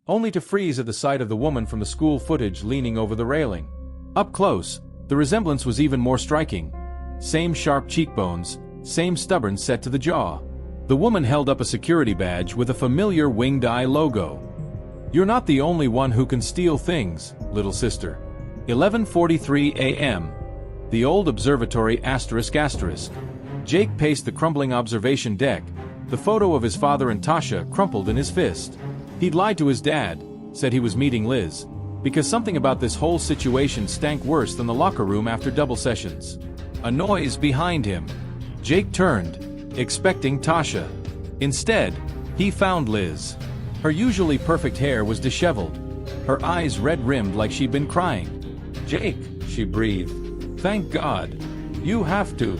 only to freeze at the sight of the woman from the school footage leaning over the railing. Up close, the resemblance was even more striking. Same sharp cheekbones, same stubborn set to the jaw. The woman held up a security badge with a familiar winged eye logo. You're not the only one who can steal things, little sister. 11:43 a.m. The old observatory ***. Jake paced the crumbling observation deck, the photo of his father and Tasha crumpled in his fist. He'd lied to his dad, said he was meeting Liz, because something about this whole situation stank worse than the locker room after double sessions. A noise behind him. Jake turned, expecting Tasha. Instead, he found Liz. Her usually perfect hair was disheveled, her eyes red-rimmed like she'd been crying. "Jake," she breathed. "Thank God. You have to.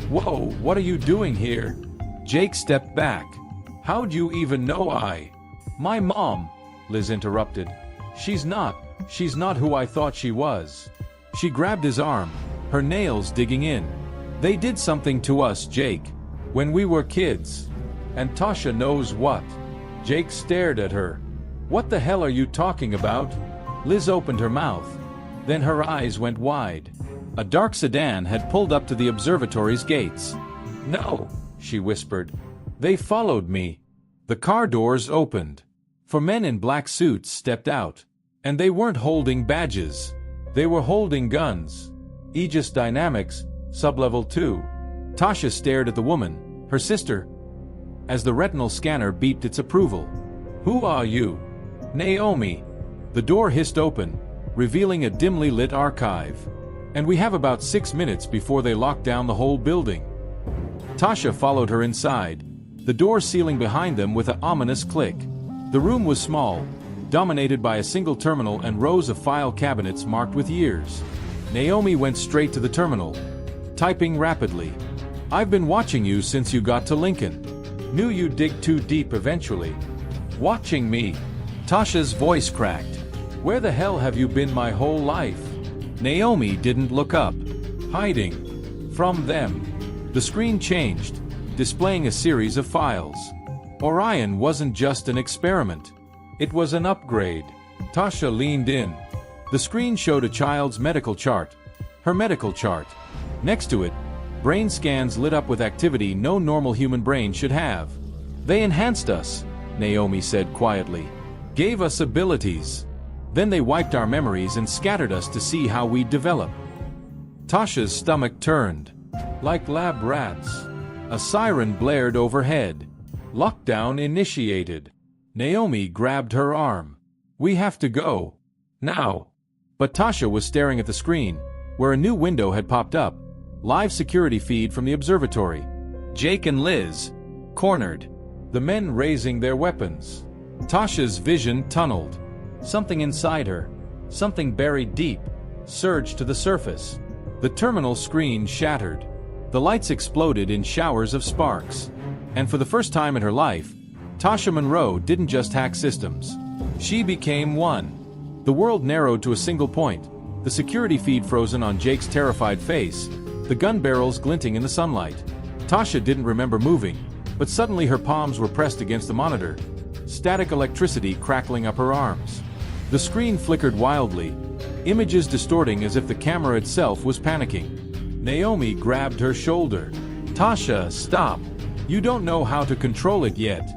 Whoa, what are you doing here?" Jake stepped back. "How'd you even know My mom," Liz interrupted. She's not who I thought she was." She grabbed his arm, her nails digging in. "They did something to us, Jake, when we were kids. And Tasha knows what." Jake stared at her. "What the hell are you talking about?" Liz opened her mouth. Then her eyes went wide. A dark sedan had pulled up to the observatory's gates. "No," she whispered. "They followed me." The car doors opened. 4 men in black suits stepped out. And they weren't holding badges. They were holding guns. Aegis Dynamics, Sublevel 2. Tasha stared at the woman, her sister, as the retinal scanner beeped its approval. "Who are you?" "Naomi." The door hissed open, revealing a dimly lit archive. "And we have about 6 minutes before they lock down the whole building." Tasha followed her inside, the door sealing behind them with an ominous click. The room was small, dominated by a single terminal and rows of file cabinets marked with years. Naomi went straight to the terminal, typing rapidly. "I've been watching you since you got to Lincoln. Knew you'd dig too deep eventually." "Watching me?" Tasha's voice cracked. "Where the hell have you been my whole life?" Naomi didn't look up. "Hiding from them." The screen changed, displaying a series of files. Orion wasn't just an experiment. It was an upgrade. Tasha leaned in. The screen showed a child's medical chart. Her medical chart. Next to it, brain scans lit up with activity no normal human brain should have. "They enhanced us," Naomi said quietly. "Gave us abilities. Then they wiped our memories and scattered us to see how we'd develop." Tasha's stomach turned. Like lab rats. A siren blared overhead. Lockdown initiated. Naomi grabbed her arm. "We have to go. Now." But Tasha was staring at the screen, where a new window had popped up. Live security feed from the observatory. Jake and Liz, cornered. The men raising their weapons. Tasha's vision tunneled. Something inside her, something buried deep, surged to the surface. The terminal screen shattered. The lights exploded in showers of sparks. And for the first time in her life, Tasha Monroe didn't just hack systems. She became one. The world narrowed to a single point, the security feed frozen on Jake's terrified face, the gun barrels glinting in the sunlight. Tasha didn't remember moving, but suddenly her palms were pressed against the monitor, static electricity crackling up her arms. The screen flickered wildly, images distorting as if the camera itself was panicking. Naomi grabbed her shoulder. "Tasha, stop. You don't know how to control it yet."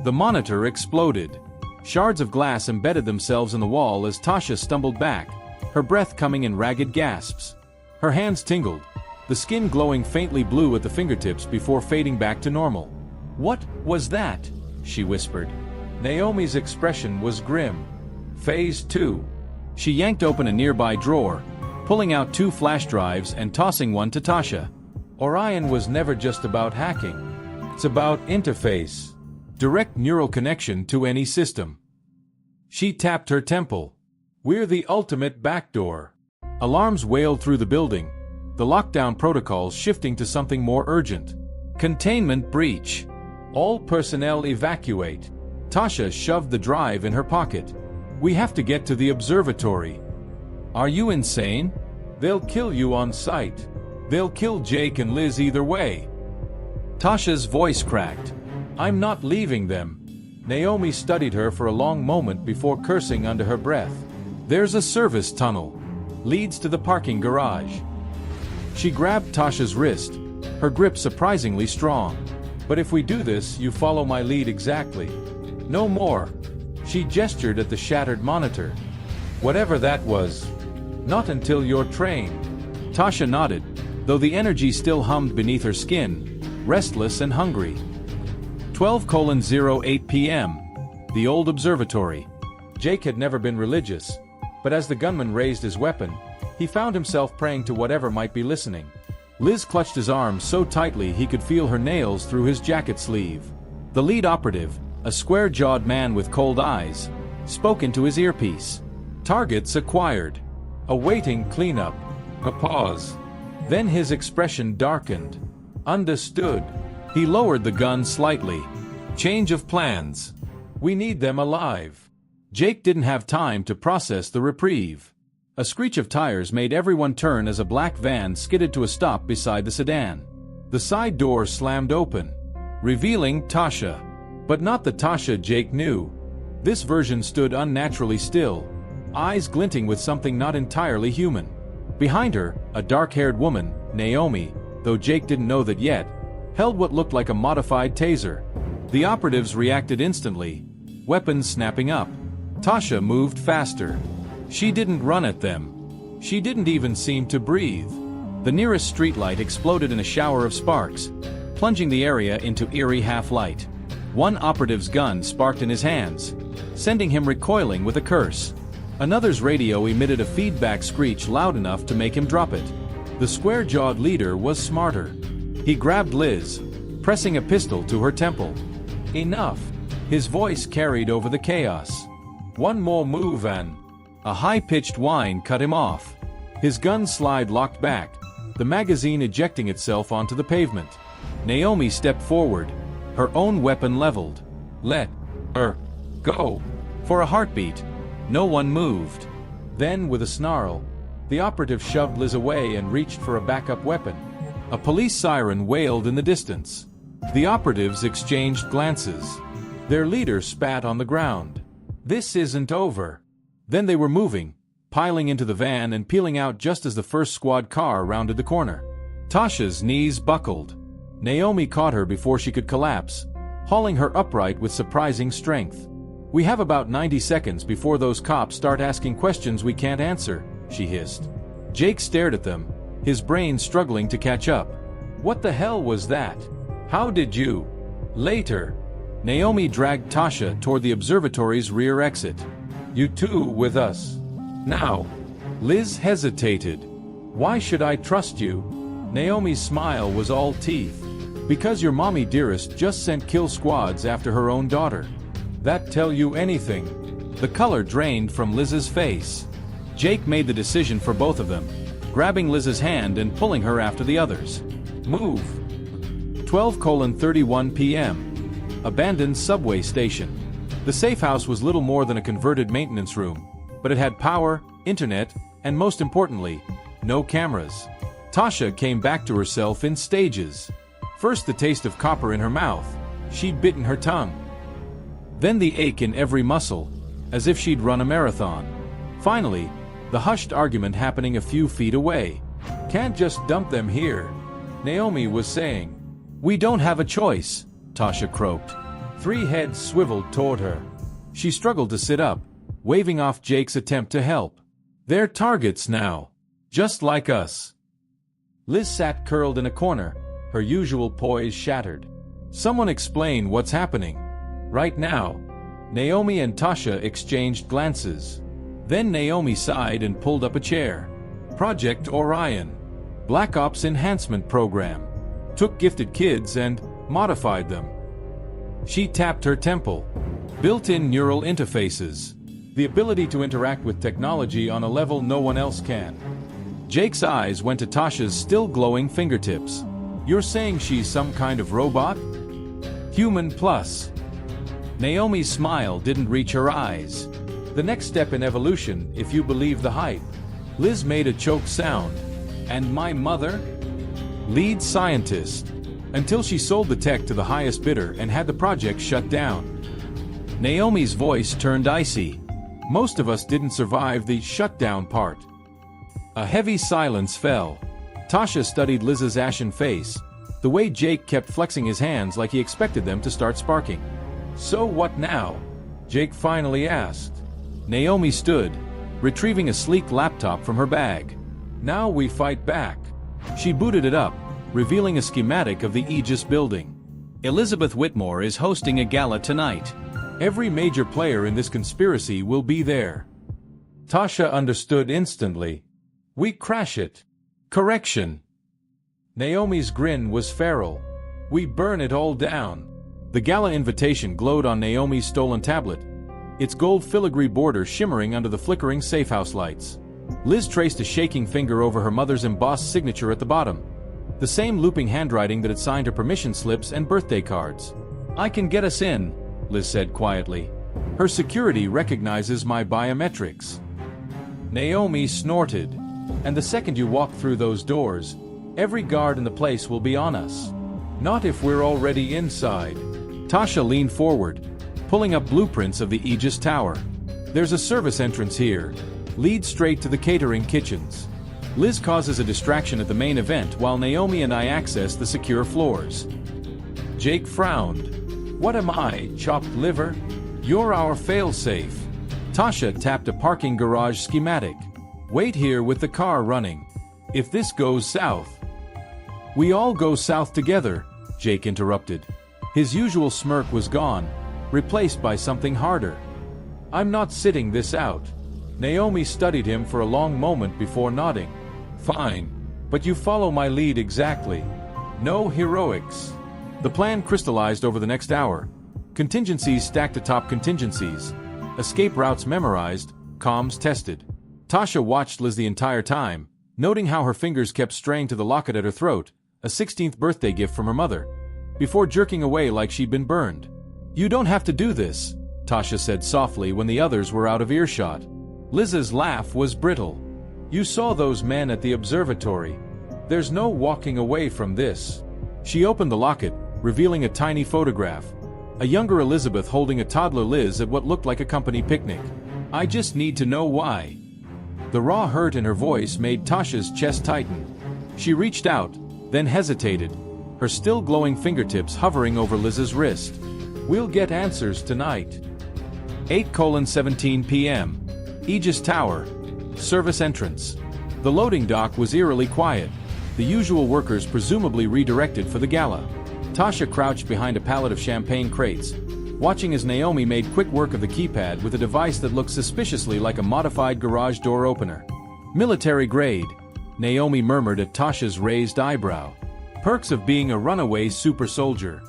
The monitor exploded. Shards of glass embedded themselves in the wall as Tasha stumbled back, her breath coming in ragged gasps. Her hands tingled, the skin glowing faintly blue at the fingertips before fading back to normal. "What was that?" she whispered. Naomi's expression was grim. Phase 2. She yanked open a nearby drawer, pulling out 2 flash drives and tossing one to Tasha. Orion was never just about hacking. It's about interface. Direct neural connection to any system. She tapped her temple. "We're the ultimate backdoor." Alarms wailed through the building, the lockdown protocols shifting to something more urgent. "Containment breach. All personnel evacuate." Tasha shoved the drive in her pocket. "We have to get to the observatory." "Are you insane? They'll kill you on sight. They'll kill Jake and Liz either way." Tasha's voice cracked. "I'm not leaving them." Naomi studied her for a long moment before cursing under her breath. "There's a service tunnel. Leads to the parking garage." She grabbed Tasha's wrist, her grip surprisingly strong. "But if we do this, you follow my lead exactly. No more." She gestured at the shattered monitor. "Whatever that was. Not until you're trained." Tasha nodded, though the energy still hummed beneath her skin, restless and hungry. 12:08 p.m. The old observatory. Jake had never been religious, but as the gunman raised his weapon, he found himself praying to whatever might be listening. Liz clutched his arm so tightly he could feel her nails through his jacket sleeve. The lead operative, a square-jawed man with cold eyes, spoke into his earpiece. Targets acquired. Awaiting cleanup. A pause. Then his expression darkened. Understood. He lowered the gun slightly. Change of plans. We need them alive. Jake didn't have time to process the reprieve. A screech of tires made everyone turn as a black van skidded to a stop beside the sedan. The side door slammed open, revealing Tasha. But not the Tasha Jake knew. This version stood unnaturally still, eyes glinting with something not entirely human. Behind her, a dark-haired woman, Naomi, though Jake didn't know that yet, held what looked like a modified taser. The operatives reacted instantly, weapons snapping up. Tasha moved faster. She didn't run at them. She didn't even seem to breathe. The nearest streetlight exploded in a shower of sparks, plunging the area into eerie half-light. One operative's gun sparked in his hands, sending him recoiling with a curse. Another's radio emitted a feedback screech loud enough to make him drop it. The square-jawed leader was smarter. He grabbed Liz, pressing a pistol to her temple. Enough. His voice carried over the chaos. One more move and... A high-pitched whine cut him off. His gun slide locked back, the magazine ejecting itself onto the pavement. Naomi stepped forward, her own weapon leveled. Let her go. For a heartbeat, no one moved. Then, with a snarl, the operative shoved Liz away and reached for a backup weapon. A police siren wailed in the distance. The operatives exchanged glances. Their leader spat on the ground. This isn't over. Then they were moving, piling into the van and peeling out just as the first squad car rounded the corner. Tasha's knees buckled. Naomi caught her before she could collapse, hauling her upright with surprising strength. We have about 90 seconds before those cops start asking questions we can't answer, she hissed. Jake stared at them, his brain struggling to catch up. What the hell was that? How did you? Later. Naomi dragged Tasha toward the observatory's rear exit. You two with us. Now. Liz hesitated. Why should I trust you? Naomi's smile was all teeth. Because your mommy dearest just sent kill squads after her own daughter. That tell you anything? The color drained from Liz's face. Jake made the decision for both of them, grabbing Liz's hand and pulling her after the others. Move. 12:31 p.m. Abandoned subway station. The safe house was little more than a converted maintenance room, but it had power, internet, and most importantly, no cameras. Tasha came back to herself in stages. First the taste of copper in her mouth. She'd bitten her tongue. Then the ache in every muscle, as if she'd run a marathon. Finally, the hushed argument happening a few feet away. Can't just dump them here, Naomi was saying. We don't have a choice, Tasha croaked. Three heads swiveled toward her. She struggled to sit up, waving off Jake's attempt to help. They're targets now. Just like us. Liz sat curled in a corner, her usual poise shattered. Someone explain what's happening. Right now. Naomi and Tasha exchanged glances. Then Naomi sighed and pulled up a chair. Project Orion. Black Ops Enhancement Program. Took gifted kids and modified them. She tapped her temple. Built-in neural interfaces. The ability to interact with technology on a level no one else can. Jake's eyes went to Tasha's still glowing fingertips. You're saying she's some kind of robot? Human plus. Naomi's smile didn't reach her eyes. The next step in evolution, if you believe the hype. Liz made a choked sound. And my mother? Lead scientist. Until she sold the tech to the highest bidder and had the project shut down. Naomi's voice turned icy. Most of us didn't survive the shutdown part. A heavy silence fell. Tasha studied Liz's ashen face, the way Jake kept flexing his hands like he expected them to start sparking. So what now? Jake finally asked. Naomi stood, retrieving a sleek laptop from her bag. Now we fight back. She booted it up, revealing a schematic of the Aegis building. Elizabeth Whitmore is hosting a gala tonight. Every major player in this conspiracy will be there. Tasha understood instantly. We crash it. Correction. Naomi's grin was feral. We burn it all down. The gala invitation glowed on Naomi's stolen tablet, its gold filigree border shimmering under the flickering safehouse lights. Liz traced a shaking finger over her mother's embossed signature at the bottom, the same looping handwriting that had signed her permission slips and birthday cards. I can get us in, Liz said quietly. Her security recognizes my biometrics. Naomi snorted. And the second you walk through those doors, every guard in the place will be on us. Not if we're already inside. Tasha leaned forward, pulling up blueprints of the Aegis Tower. There's a service entrance here. Lead straight to the catering kitchens. Liz causes a distraction at the main event while Naomi and I access the secure floors. Jake frowned. What am I, chopped liver? You're our failsafe. Tasha tapped a parking garage schematic. Wait here with the car running. If this goes south. We all go south together, Jake interrupted. His usual smirk was gone, replaced by something harder. I'm not sitting this out. Naomi studied him for a long moment before nodding. Fine, but you follow my lead exactly. No heroics. The plan crystallized over the next hour. Contingencies stacked atop contingencies. Escape routes memorized, comms tested. Tasha watched Liz the entire time, noting how her fingers kept straying to the locket at her throat, a 16th birthday gift from her mother, before jerking away like she'd been burned. You don't have to do this, Tasha said softly when the others were out of earshot. Liz's laugh was brittle. You saw those men at the observatory. There's no walking away from this. She opened the locket, revealing a tiny photograph. A younger Elizabeth holding a toddler Liz at what looked like a company picnic. I just need to know why. The raw hurt in her voice made Tasha's chest tighten. She reached out, then hesitated, her still glowing fingertips hovering over Liz's wrist. We'll get answers tonight. 8:17 p.m. Aegis Tower. Service entrance. The loading dock was eerily quiet, the usual workers presumably redirected for the gala. Tasha crouched behind a pallet of champagne crates, watching as Naomi made quick work of the keypad with a device that looked suspiciously like a modified garage door opener. Military grade, Naomi murmured at Tasha's raised eyebrow. Perks of being a runaway super soldier.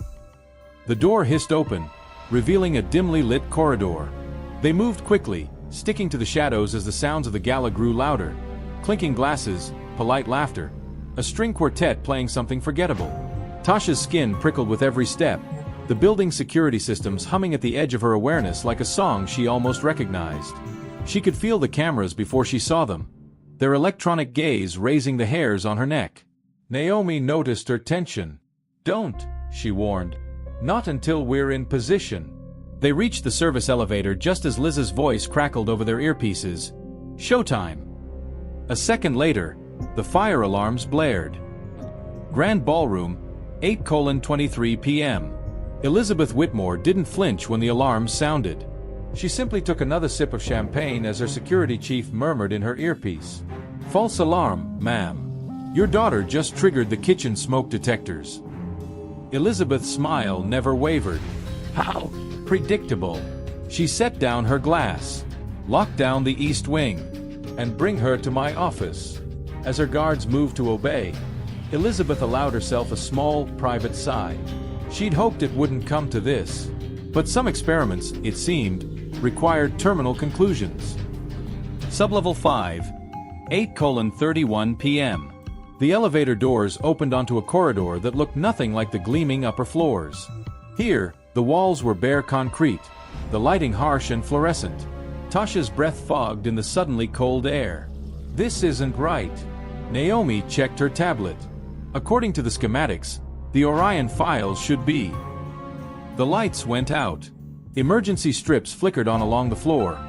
The door hissed open, revealing a dimly lit corridor. They moved quickly, sticking to the shadows as the sounds of the gala grew louder. Clinking glasses, polite laughter, a string quartet playing something forgettable. Tasha's skin prickled with every step, the building security systems humming at the edge of her awareness like a song she almost recognized. She could feel the cameras before she saw them, their electronic gaze raising the hairs on her neck. Naomi noticed her tension. Don't, she warned. Not until we're in position. They reached the service elevator just as Liz's voice crackled over their earpieces. Showtime. A second later, the fire alarms blared. Grand Ballroom, 8:23 p.m. Elizabeth Whitmore didn't flinch when the alarms sounded. She simply took another sip of champagne as her security chief murmured in her earpiece. False alarm, ma'am. Your daughter just triggered the kitchen smoke detectors. Elizabeth's smile never wavered. How predictable. She set down her glass, locked down the east wing, and bring her to my office. As her guards moved to obey, Elizabeth allowed herself a small, private sigh. She'd hoped it wouldn't come to this. But some experiments, it seemed, required terminal conclusions. Sublevel 5, 8:31 p.m. The elevator doors opened onto a corridor that looked nothing like the gleaming upper floors. Here, the walls were bare concrete, the lighting harsh and fluorescent. Tasha's breath fogged in the suddenly cold air. This isn't right. Naomi checked her tablet. According to the schematics, the Orion files should be. The lights went out. Emergency strips flickered on along the floor,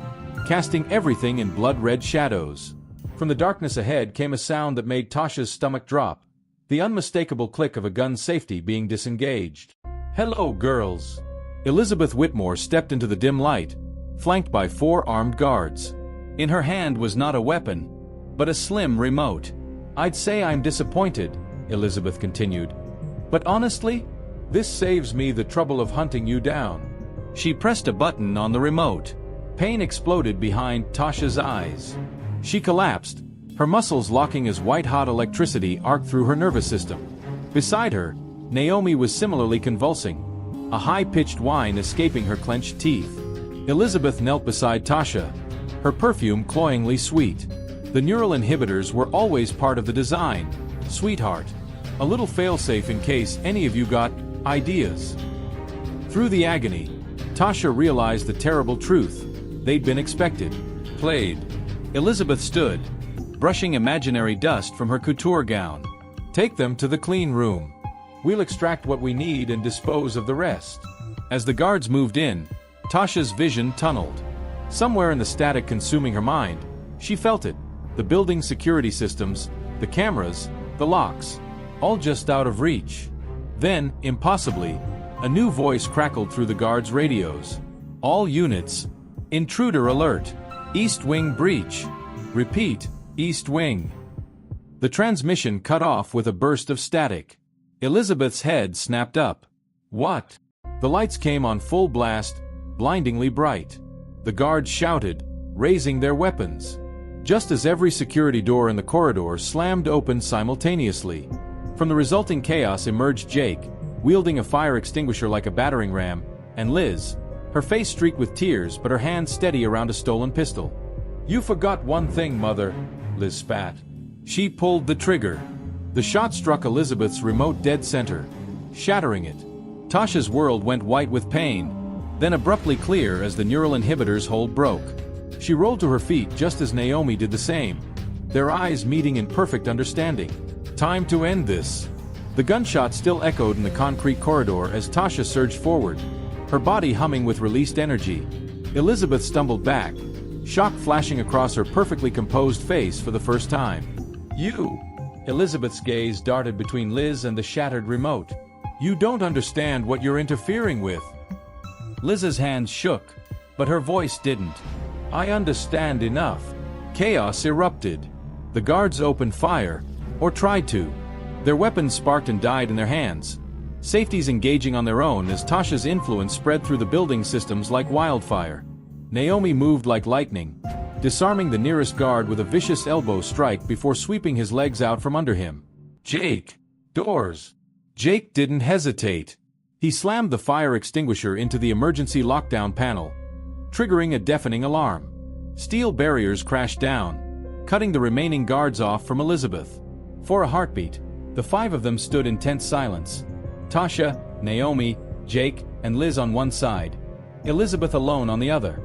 casting everything in blood-red shadows. From the darkness ahead came a sound that made Tasha's stomach drop, the unmistakable click of a gun's safety being disengaged. Hello, girls. Elizabeth Whitmore stepped into the dim light, flanked by 4 armed guards. In her hand was not a weapon, but a slim remote. I'd say I'm disappointed, Elizabeth continued. But honestly, this saves me the trouble of hunting you down. She pressed a button on the remote. Pain exploded behind Tasha's eyes. She collapsed, her muscles locking as white-hot electricity arced through her nervous system. Beside her, Naomi was similarly convulsing, a high-pitched whine escaping her clenched teeth. Elizabeth knelt beside Tasha, her perfume cloyingly sweet. The neural inhibitors were always part of the design, sweetheart. A little failsafe in case any of you got ideas. Through the agony, Tasha realized the terrible truth. They'd been expected, played. Elizabeth stood, brushing imaginary dust from her couture gown. Take them to the clean room. We'll extract what we need and dispose of the rest. As the guards moved in, Tasha's vision tunneled. Somewhere in the static consuming her mind, she felt it. The building's security systems, the cameras, the locks, all just out of reach. Then, impossibly, a new voice crackled through the guards' radios. All units. Intruder alert. East Wing breach. Repeat, East Wing. The transmission cut off with a burst of static. Elizabeth's head snapped up. What? The lights came on full blast, blindingly bright. The guards shouted, raising their weapons. Just as every security door in the corridor slammed open simultaneously. From the resulting chaos emerged Jake, wielding a fire extinguisher like a battering ram, and Liz, her face streaked with tears but her hand steady around a stolen pistol. You forgot one thing, Mother, Liz spat. She pulled the trigger. The shot struck Elizabeth's remote dead center, shattering it. Tasha's world went white with pain, then abruptly clear as the neural inhibitor's hold broke. She rolled to her feet just as Naomi did the same, their eyes meeting in perfect understanding. Time to end this. The gunshot still echoed in the concrete corridor as Tasha surged forward, her body humming with released energy. Elizabeth stumbled back, shock flashing across her perfectly composed face for the first time. You! Elizabeth's gaze darted between Liz and the shattered remote. You don't understand what you're interfering with. Liz's hands shook, but her voice didn't. I understand enough. Chaos erupted. The guards opened fire, or tried to. Their weapons sparked and died in their hands. Safeties engaging on their own as Tasha's influence spread through the building systems like wildfire. Naomi moved like lightning, disarming the nearest guard with a vicious elbow strike before sweeping his legs out from under him. Jake! Doors! Jake didn't hesitate. He slammed the fire extinguisher into the emergency lockdown panel, triggering a deafening alarm. Steel barriers crashed down, cutting the remaining guards off from Elizabeth. For a heartbeat, the five of them stood in tense silence. Tasha, Naomi, Jake, and Liz on one side, Elizabeth alone on the other.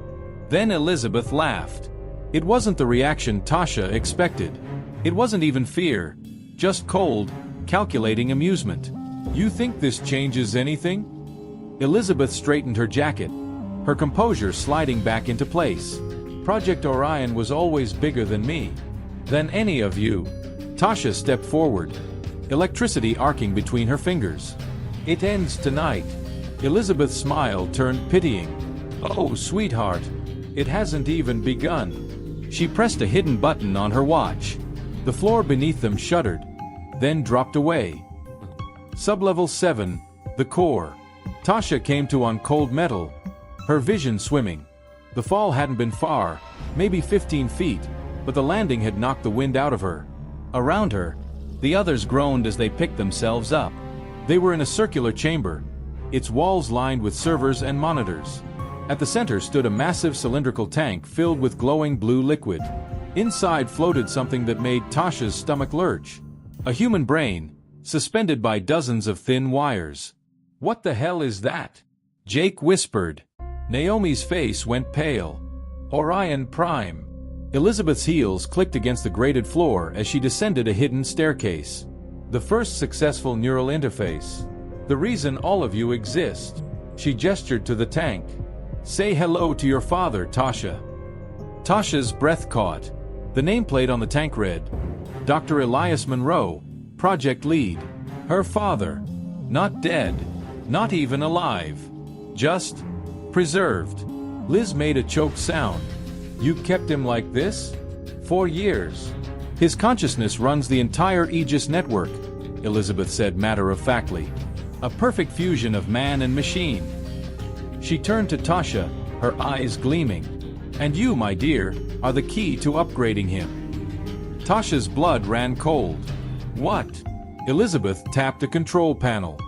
Then Elizabeth laughed. It wasn't the reaction Tasha expected. It wasn't even fear, just cold, calculating amusement. You think this changes anything? Elizabeth straightened her jacket, her composure sliding back into place. Project Orion was always bigger than me. Than any of you. Tasha stepped forward, electricity arcing between her fingers. It ends tonight. Elizabeth's smile turned pitying. Oh, sweetheart. It hasn't even begun. She pressed a hidden button on her watch. The floor beneath them shuddered, then dropped away. Sublevel 7, the core. Tasha came to on cold metal, her vision swimming. The fall hadn't been far, maybe 15 feet, but the landing had knocked the wind out of her. Around her, the others groaned as they picked themselves up. They were in a circular chamber, its walls lined with servers and monitors. At the center stood a massive cylindrical tank filled with glowing blue liquid. Inside floated something that made Tasha's stomach lurch. A human brain, suspended by dozens of thin wires. What the hell is that? Jake whispered. Naomi's face went pale. Orion Prime. Elizabeth's heels clicked against the grated floor as she descended a hidden staircase. The first successful neural interface. The reason all of you exist. She gestured to the tank. Say hello to your father, Tasha. Tasha's breath caught. The nameplate on the tank read, Dr. Elias Monroe, project lead. Her father. Not dead. Not even alive. Just preserved. Liz made a choked sound. You kept him like this? 4 years. His consciousness runs the entire Aegis network, Elizabeth said matter-of-factly. A perfect fusion of man and machine. She turned to Tasha, her eyes gleaming. "And you, my dear, are the key to upgrading him." Tasha's blood ran cold. "What?" Elizabeth tapped a control panel.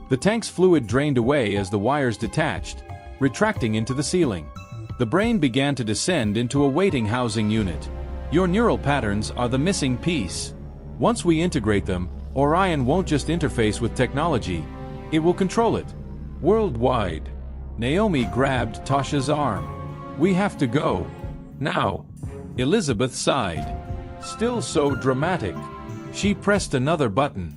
The tank's fluid drained away as the wires detached, retracting into the ceiling. The brain began to descend into a waiting housing unit. "Your neural patterns are the missing piece. Once we integrate them, Orion won't just interface with technology, it will control it. Worldwide." Naomi grabbed Tasha's arm. "We have to go. Now." Elizabeth sighed. Still so dramatic. She pressed another button,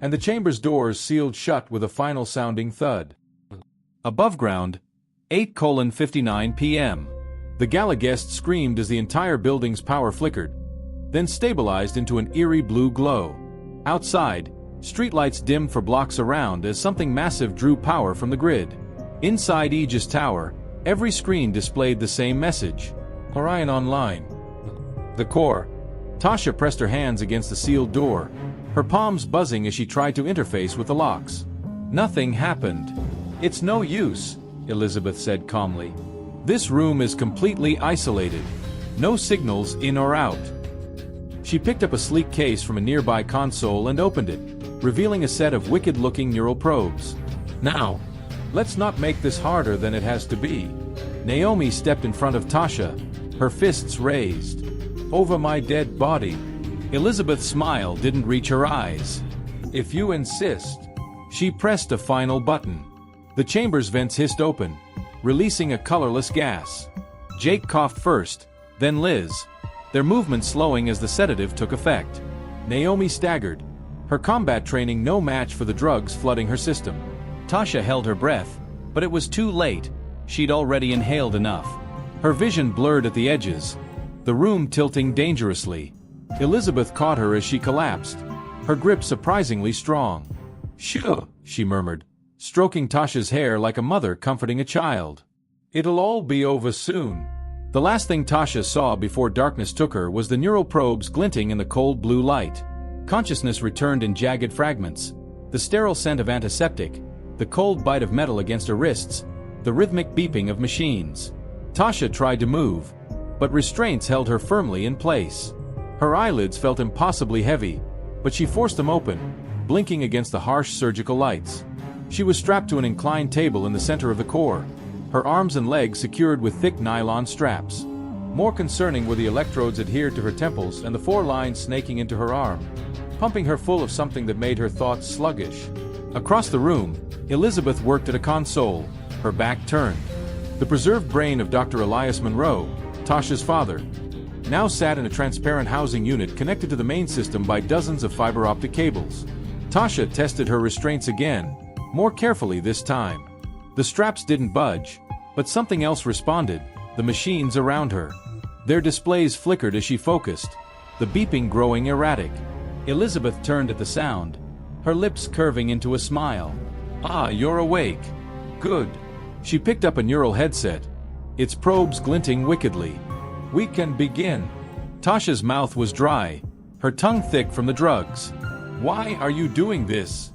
and the chamber's doors sealed shut with a final sounding thud. Above ground, 8:59 p.m. The gala guest screamed as the entire building's power flickered, then stabilized into an eerie blue glow. Outside, streetlights dimmed for blocks around as something massive drew power from the grid. Inside Aegis Tower, every screen displayed the same message: Orion Online. The core. Tasha pressed her hands against the sealed door, her palms buzzing as she tried to interface with the locks. Nothing happened. "It's no use," Elizabeth said calmly. "This room is completely isolated. No signals in or out." She picked up a sleek case from a nearby console and opened it, revealing a set of wicked-looking neural probes. "Now, let's not make this harder than it has to be." Naomi stepped in front of Tasha, her fists raised. "Over my dead body." Elizabeth's smile didn't reach her eyes. "If you insist." She pressed a final button. The chamber's vents hissed open, releasing a colorless gas. Jake coughed first, then Liz, their movement slowing as the sedative took effect. Naomi staggered, her combat training no match for the drugs flooding her system. Tasha held her breath, but it was too late. She'd already inhaled enough. Her vision blurred at the edges, the room tilting dangerously. Elizabeth caught her as she collapsed, her grip surprisingly strong. "Shoo," she murmured, stroking Tasha's hair like a mother comforting a child. "It'll all be over soon." The last thing Tasha saw before darkness took her was the neural probes glinting in the cold blue light. Consciousness returned in jagged fragments, the sterile scent of antiseptic, the cold bite of metal against her wrists, the rhythmic beeping of machines. Tasha tried to move, but restraints held her firmly in place. Her eyelids felt impossibly heavy, but she forced them open, blinking against the harsh surgical lights. She was strapped to an inclined table in the center of the core, her arms and legs secured with thick nylon straps. More concerning were the electrodes adhered to her temples and the 4 lines snaking into her arm, pumping her full of something that made her thoughts sluggish. Across the room, Elizabeth worked at a console, her back turned. The preserved brain of Dr. Elias Monroe, Tasha's father, now sat in a transparent housing unit connected to the main system by dozens of fiber optic cables. Tasha tested her restraints again, more carefully this time. The straps didn't budge, but something else responded, the machines around her. Their displays flickered as she focused, the beeping growing erratic. Elizabeth turned at the sound, her lips curving into a smile. "Ah, you're awake. Good." She picked up a neural headset, its probes glinting wickedly. "We can begin." Tasha's mouth was dry, her tongue thick from the drugs. "Why are you doing this?"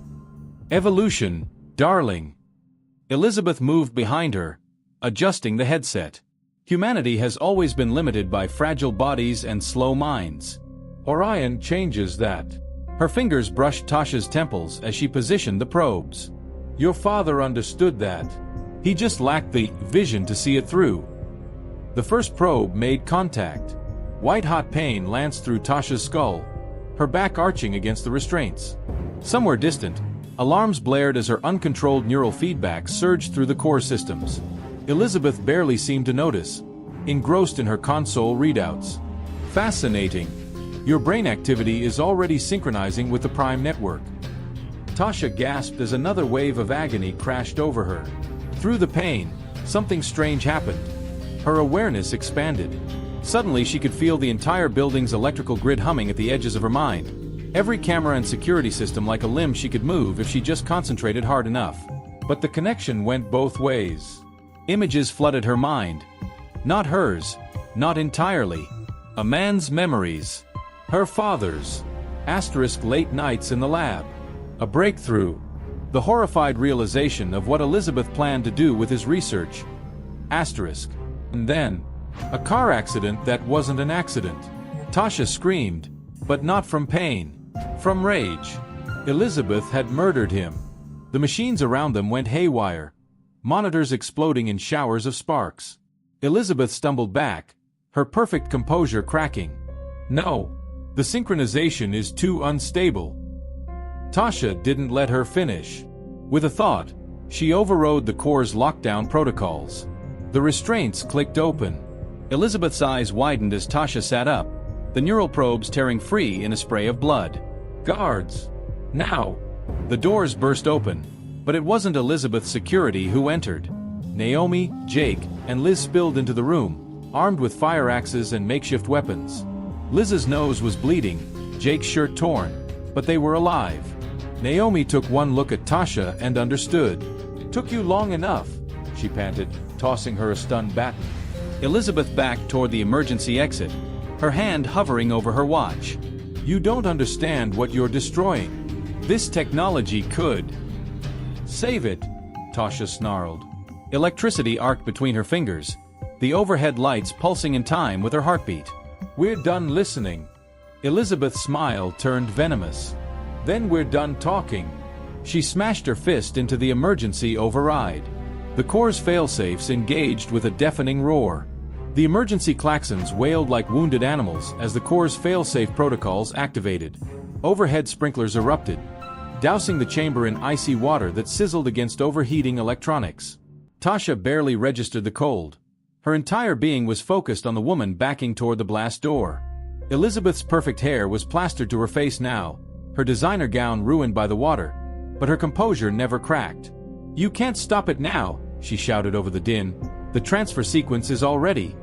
"Evolution, darling." Elizabeth moved behind her, adjusting the headset. Humanity has always been limited by fragile bodies and slow minds. Orion changes that. Her fingers brushed Tasha's temples as she positioned the probes. "Your father understood that. He just lacked the vision to see it through." The first probe made contact. White-hot pain lanced through Tasha's skull, her back arching against the restraints. Somewhere distant, alarms blared as her uncontrolled neural feedback surged through the core systems. Elizabeth barely seemed to notice, engrossed in her console readouts. "Fascinating. Your brain activity is already synchronizing with the prime network." Tasha gasped as another wave of agony crashed over her. Through the pain, something strange happened. Her awareness expanded. Suddenly she could feel the entire building's electrical grid humming at the edges of her mind. Every camera and security system like a limb she could move if she just concentrated hard enough. But the connection went both ways. Images flooded her mind. Not hers, not entirely. A man's memories. Her father's. Asterisk late nights in the lab. A breakthrough. The horrified realization of what Elizabeth planned to do with his research. Asterisk. And then, a car accident that wasn't an accident. Tasha screamed, but not from pain, from rage. Elizabeth had murdered him. The machines around them went haywire, monitors exploding in showers of sparks. Elizabeth stumbled back, her perfect composure cracking. No, the synchronization is too unstable. Tasha didn't let her finish. With a thought, she overrode the core's lockdown protocols. The restraints clicked open. Elizabeth's eyes widened as Tasha sat up, the neural probes tearing free in a spray of blood. Guards! Now! The doors burst open, but it wasn't Elizabeth's security who entered. Naomi, Jake, and Liz spilled into the room, armed with fire axes and makeshift weapons. Liz's nose was bleeding, Jake's shirt torn, but they were alive. Naomi took one look at Tasha and understood. "Took you long enough," she panted, tossing her a stunned baton. Elizabeth backed toward the emergency exit, her hand hovering over her watch. "You don't understand what you're destroying. This technology could save it," Tasha snarled. Electricity arced between her fingers, the overhead lights pulsing in time with her heartbeat. "We're done listening." Elizabeth's smile turned venomous. "Then we're done talking." She smashed her fist into the emergency override. The core's failsafes engaged with a deafening roar. The emergency klaxons wailed like wounded animals as the core's failsafe protocols activated. Overhead sprinklers erupted, dousing the chamber in icy water that sizzled against overheating electronics. Tasha barely registered the cold. Her entire being was focused on the woman backing toward the blast door. Elizabeth's perfect hair was plastered to her face now, her designer gown ruined by the water, but her composure never cracked. "You can't stop it now," she shouted over the din. "The transfer sequence is already."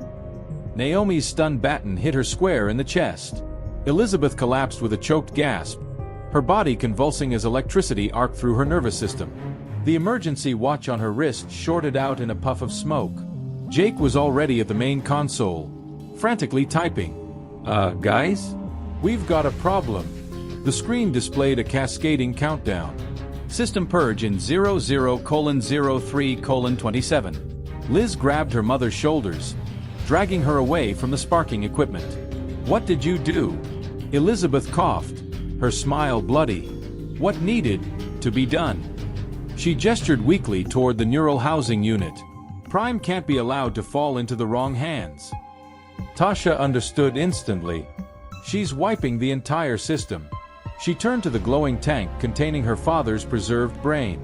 Naomi's stunned baton hit her square in the chest. Elizabeth collapsed with a choked gasp, her body convulsing as electricity arced through her nervous system. The emergency watch on her wrist shorted out in a puff of smoke. Jake was already at the main console, frantically typing. Guys? We've got a problem." The screen displayed a cascading countdown. System purge in 00:03:27. Liz grabbed her mother's shoulders, dragging her away from the sparking equipment. "What did you do?" Elizabeth coughed, her smile bloody. "What needed to be done?" She gestured weakly toward the neural housing unit. "Prime can't be allowed to fall into the wrong hands." Tasha understood instantly. "She's wiping the entire system." She turned to the glowing tank containing her father's preserved brain.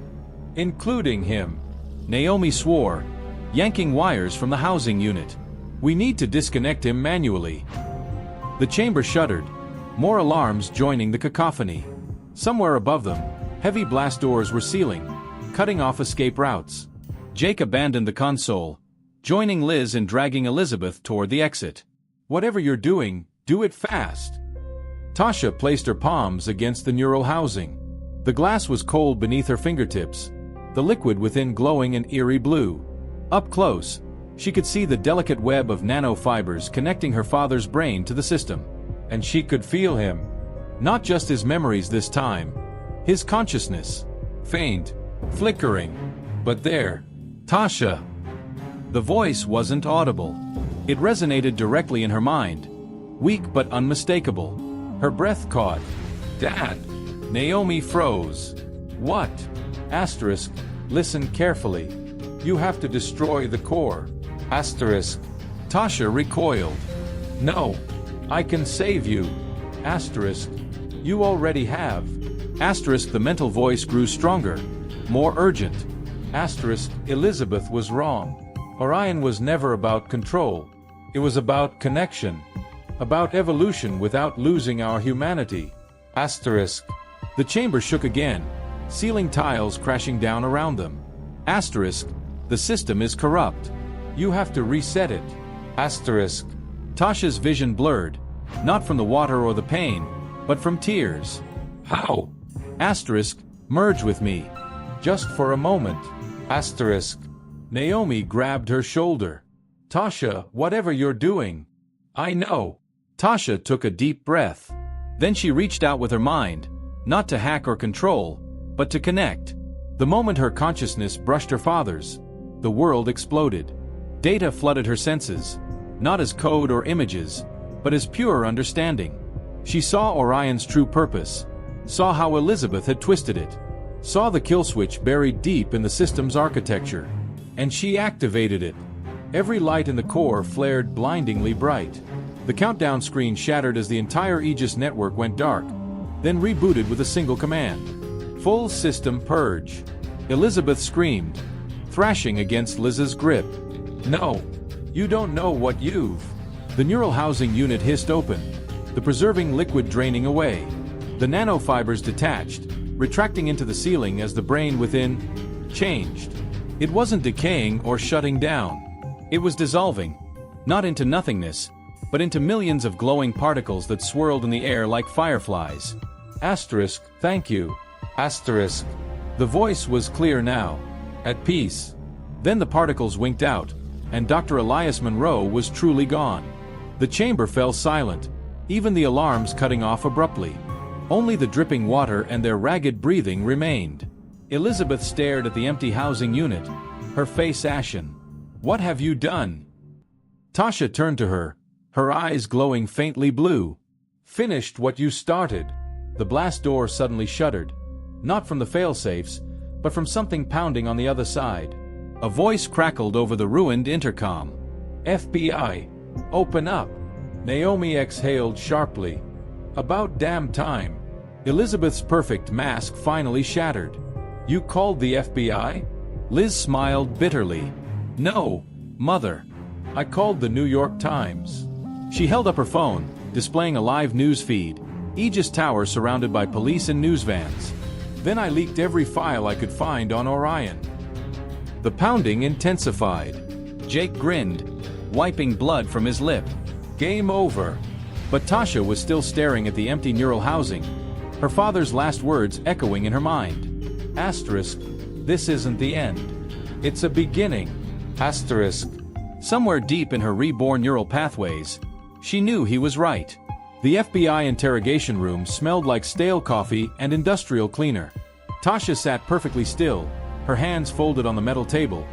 "Including him," Naomi swore, yanking wires from the housing unit. "We need to disconnect him manually." The chamber shuddered, more alarms joining the cacophony. Somewhere above them, heavy blast doors were sealing, cutting off escape routes. Jake abandoned the console, joining Liz in dragging Elizabeth toward the exit. "Whatever you're doing, do it fast." Tasha placed her palms against the neural housing. The glass was cold beneath her fingertips, the liquid within glowing an eerie blue. Up close, she could see the delicate web of nanofibers connecting her father's brain to the system. And she could feel him. Not just his memories this time. His consciousness. Faint. Flickering. But there. "Tasha!" The voice wasn't audible. It resonated directly in her mind. Weak but unmistakable. Her breath caught. "Dad!" Naomi froze. "What?" Asterisk. "Listen carefully. You have to destroy the core." Asterisk. Tasha recoiled. "No. I can save you." Asterisk. "You already have." Asterisk. The mental voice grew stronger, more urgent. Asterisk. Elizabeth was wrong. Orion was never about control. It was about connection. About evolution without losing our humanity. Asterisk. The chamber shook again, ceiling tiles crashing down around them. Asterisk. The system is corrupt. You have to reset it. Asterisk. Tasha's vision blurred, not from the water or the pain, but from tears. "How?" Asterisk. "Merge with me. Just for a moment." Asterisk. Naomi grabbed her shoulder. "Tasha, whatever you're doing." "I know." Tasha took a deep breath. Then she reached out with her mind, not to hack or control, but to connect. The moment her consciousness brushed her father's, the world exploded. Data flooded her senses, not as code or images, but as pure understanding. She saw Orion's true purpose, saw how Elizabeth had twisted it, saw the kill switch buried deep in the system's architecture, and she activated it. Every light in the core flared blindingly bright. The countdown screen shattered as the entire Aegis network went dark, then rebooted with a single command. Full system purge. Elizabeth screamed, thrashing against Liz's grip. No, you don't know what you've... The neural housing unit hissed open, the preserving liquid draining away. The nanofibers detached, retracting into the ceiling as the brain within changed. It wasn't decaying or shutting down. It was dissolving, not into nothingness, but into millions of glowing particles that swirled in the air like fireflies. Asterisk, thank you. Asterisk. The voice was clear now. At peace. Then the particles winked out, and Dr. Elias Monroe was truly gone. The chamber fell silent, even the alarms cutting off abruptly. Only the dripping water and their ragged breathing remained. Elizabeth stared at the empty housing unit, her face ashen. What have you done? Tasha turned to her, her eyes glowing faintly blue. Finished what you started. The blast door suddenly shuddered, not from the failsafes, but from something pounding on the other side. A voice crackled over the ruined intercom. FBI, open up. Naomi exhaled sharply. About damn time. Elizabeth's perfect mask finally shattered. You called the FBI? Liz smiled bitterly. No, Mother. I called the New York Times. She held up her phone, displaying a live news feed. Aegis Tower surrounded by police and news vans. Then I leaked every file I could find on Orion. The pounding intensified. Jake grinned, wiping blood from his lip. Game over. But Tasha was still staring at the empty neural housing, her father's last words echoing in her mind. Asterisk, this isn't the end. It's a beginning. Asterisk. Somewhere deep in her reborn neural pathways, she knew he was right. The FBI interrogation room smelled like stale coffee and industrial cleaner. Tasha sat perfectly still, her hands folded on the metal table,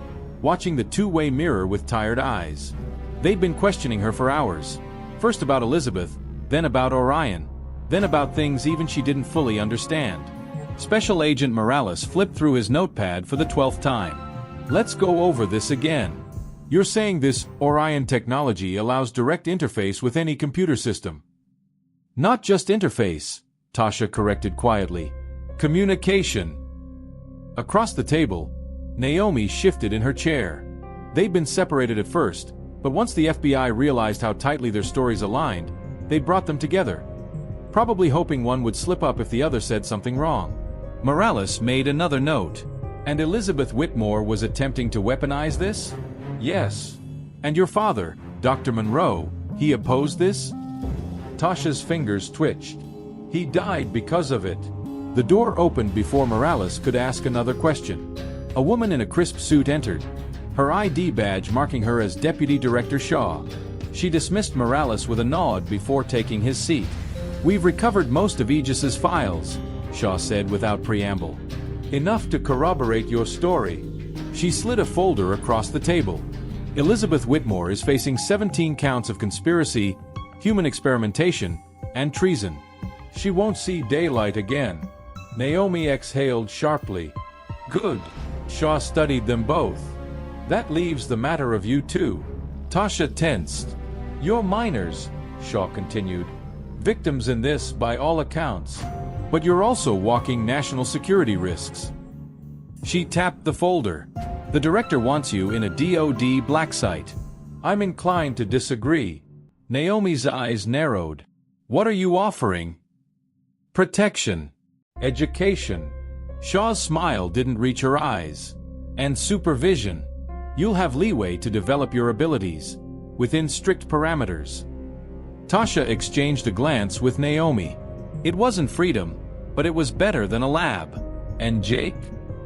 watching the two-way mirror with tired eyes. They'd been questioning her for hours, first about Elizabeth, then about Orion, then about things even she didn't fully understand. Special Agent Morales flipped through his notepad for the 12th time. Let's go over this again. You're saying this Orion technology allows direct interface with any computer system. Not just interface, Tasha corrected quietly. Communication. Across the table, Naomi shifted in her chair. They'd been separated at first, but once the FBI realized how tightly their stories aligned, they brought them together, probably hoping one would slip up if the other said something wrong. Morales made another note. And Elizabeth Whitmore was attempting to weaponize this? Yes. And your father, Dr. Monroe, he opposed this? Tasha's fingers twitched. He died because of it. The door opened before Morales could ask another question. A woman in a crisp suit entered, her ID badge marking her as Deputy Director Shaw. She dismissed Morales with a nod before taking his seat. We've recovered most of Aegis's files, Shaw said without preamble. Enough to corroborate your story. She slid a folder across the table. Elizabeth Whitmore is facing 17 counts of conspiracy, human experimentation, and treason. She won't see daylight again. Naomi exhaled sharply. Good. Shaw studied them both. That leaves the matter of you two. Tasha tensed. You're minors, Shaw continued. Victims in this by all accounts. But you're also walking national security risks. She tapped the folder. The director wants you in a DoD black site. I'm inclined to disagree. Naomi's eyes narrowed. What are you offering? Protection. Education. Shaw's smile didn't reach her eyes. And supervision. You'll have leeway to develop your abilities, within strict parameters. Tasha exchanged a glance with Naomi. It wasn't freedom, but it was better than a lab. And Jake?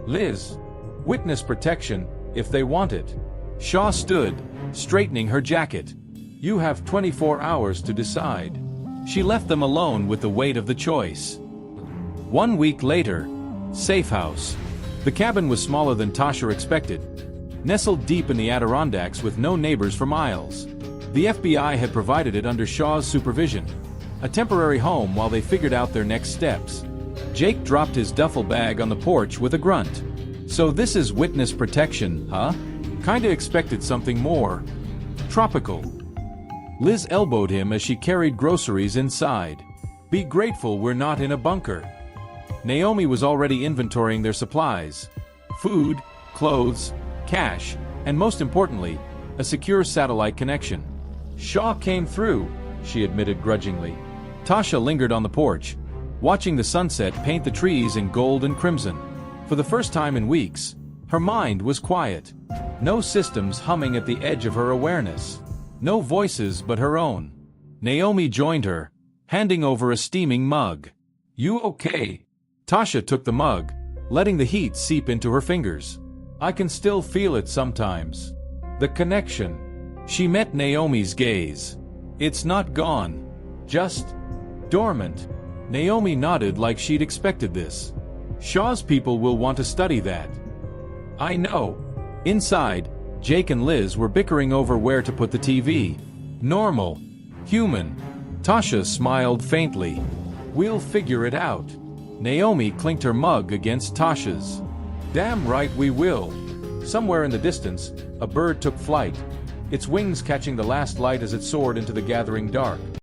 Liz? Witness protection, if they want it. Shaw stood, straightening her jacket. You have 24 hours to decide. She left them alone with the weight of the choice. 1 week later, Safe House. The cabin was smaller than Tasha expected, nestled deep in the Adirondacks with no neighbors for miles. The FBI had provided it under Shaw's supervision, a temporary home while they figured out their next steps. Jake dropped his duffel bag on the porch with a grunt. So this is witness protection, huh? Kinda expected something more tropical. Liz elbowed him as she carried groceries inside. Be grateful we're not in a bunker. Naomi was already inventorying their supplies: food, clothes, cash, and most importantly, a secure satellite connection. Shaw came through, she admitted grudgingly. Tasha lingered on the porch, watching the sunset paint the trees in gold and crimson. For the first time in weeks, her mind was quiet. No systems humming at the edge of her awareness. No voices but her own. Naomi joined her, handing over a steaming mug. You okay? Tasha took the mug, letting the heat seep into her fingers. I can still feel it sometimes. The connection. She met Naomi's gaze. It's not gone. Just dormant. Naomi nodded like she'd expected this. Shaw's people will want to study that. I know. Inside, Jake and Liz were bickering over where to put the TV. Normal. Human. Tasha smiled faintly. We'll figure it out. Naomi clinked her mug against Tasha's. Damn right we will. Somewhere in the distance, a bird took flight, its wings catching the last light as it soared into the gathering dark.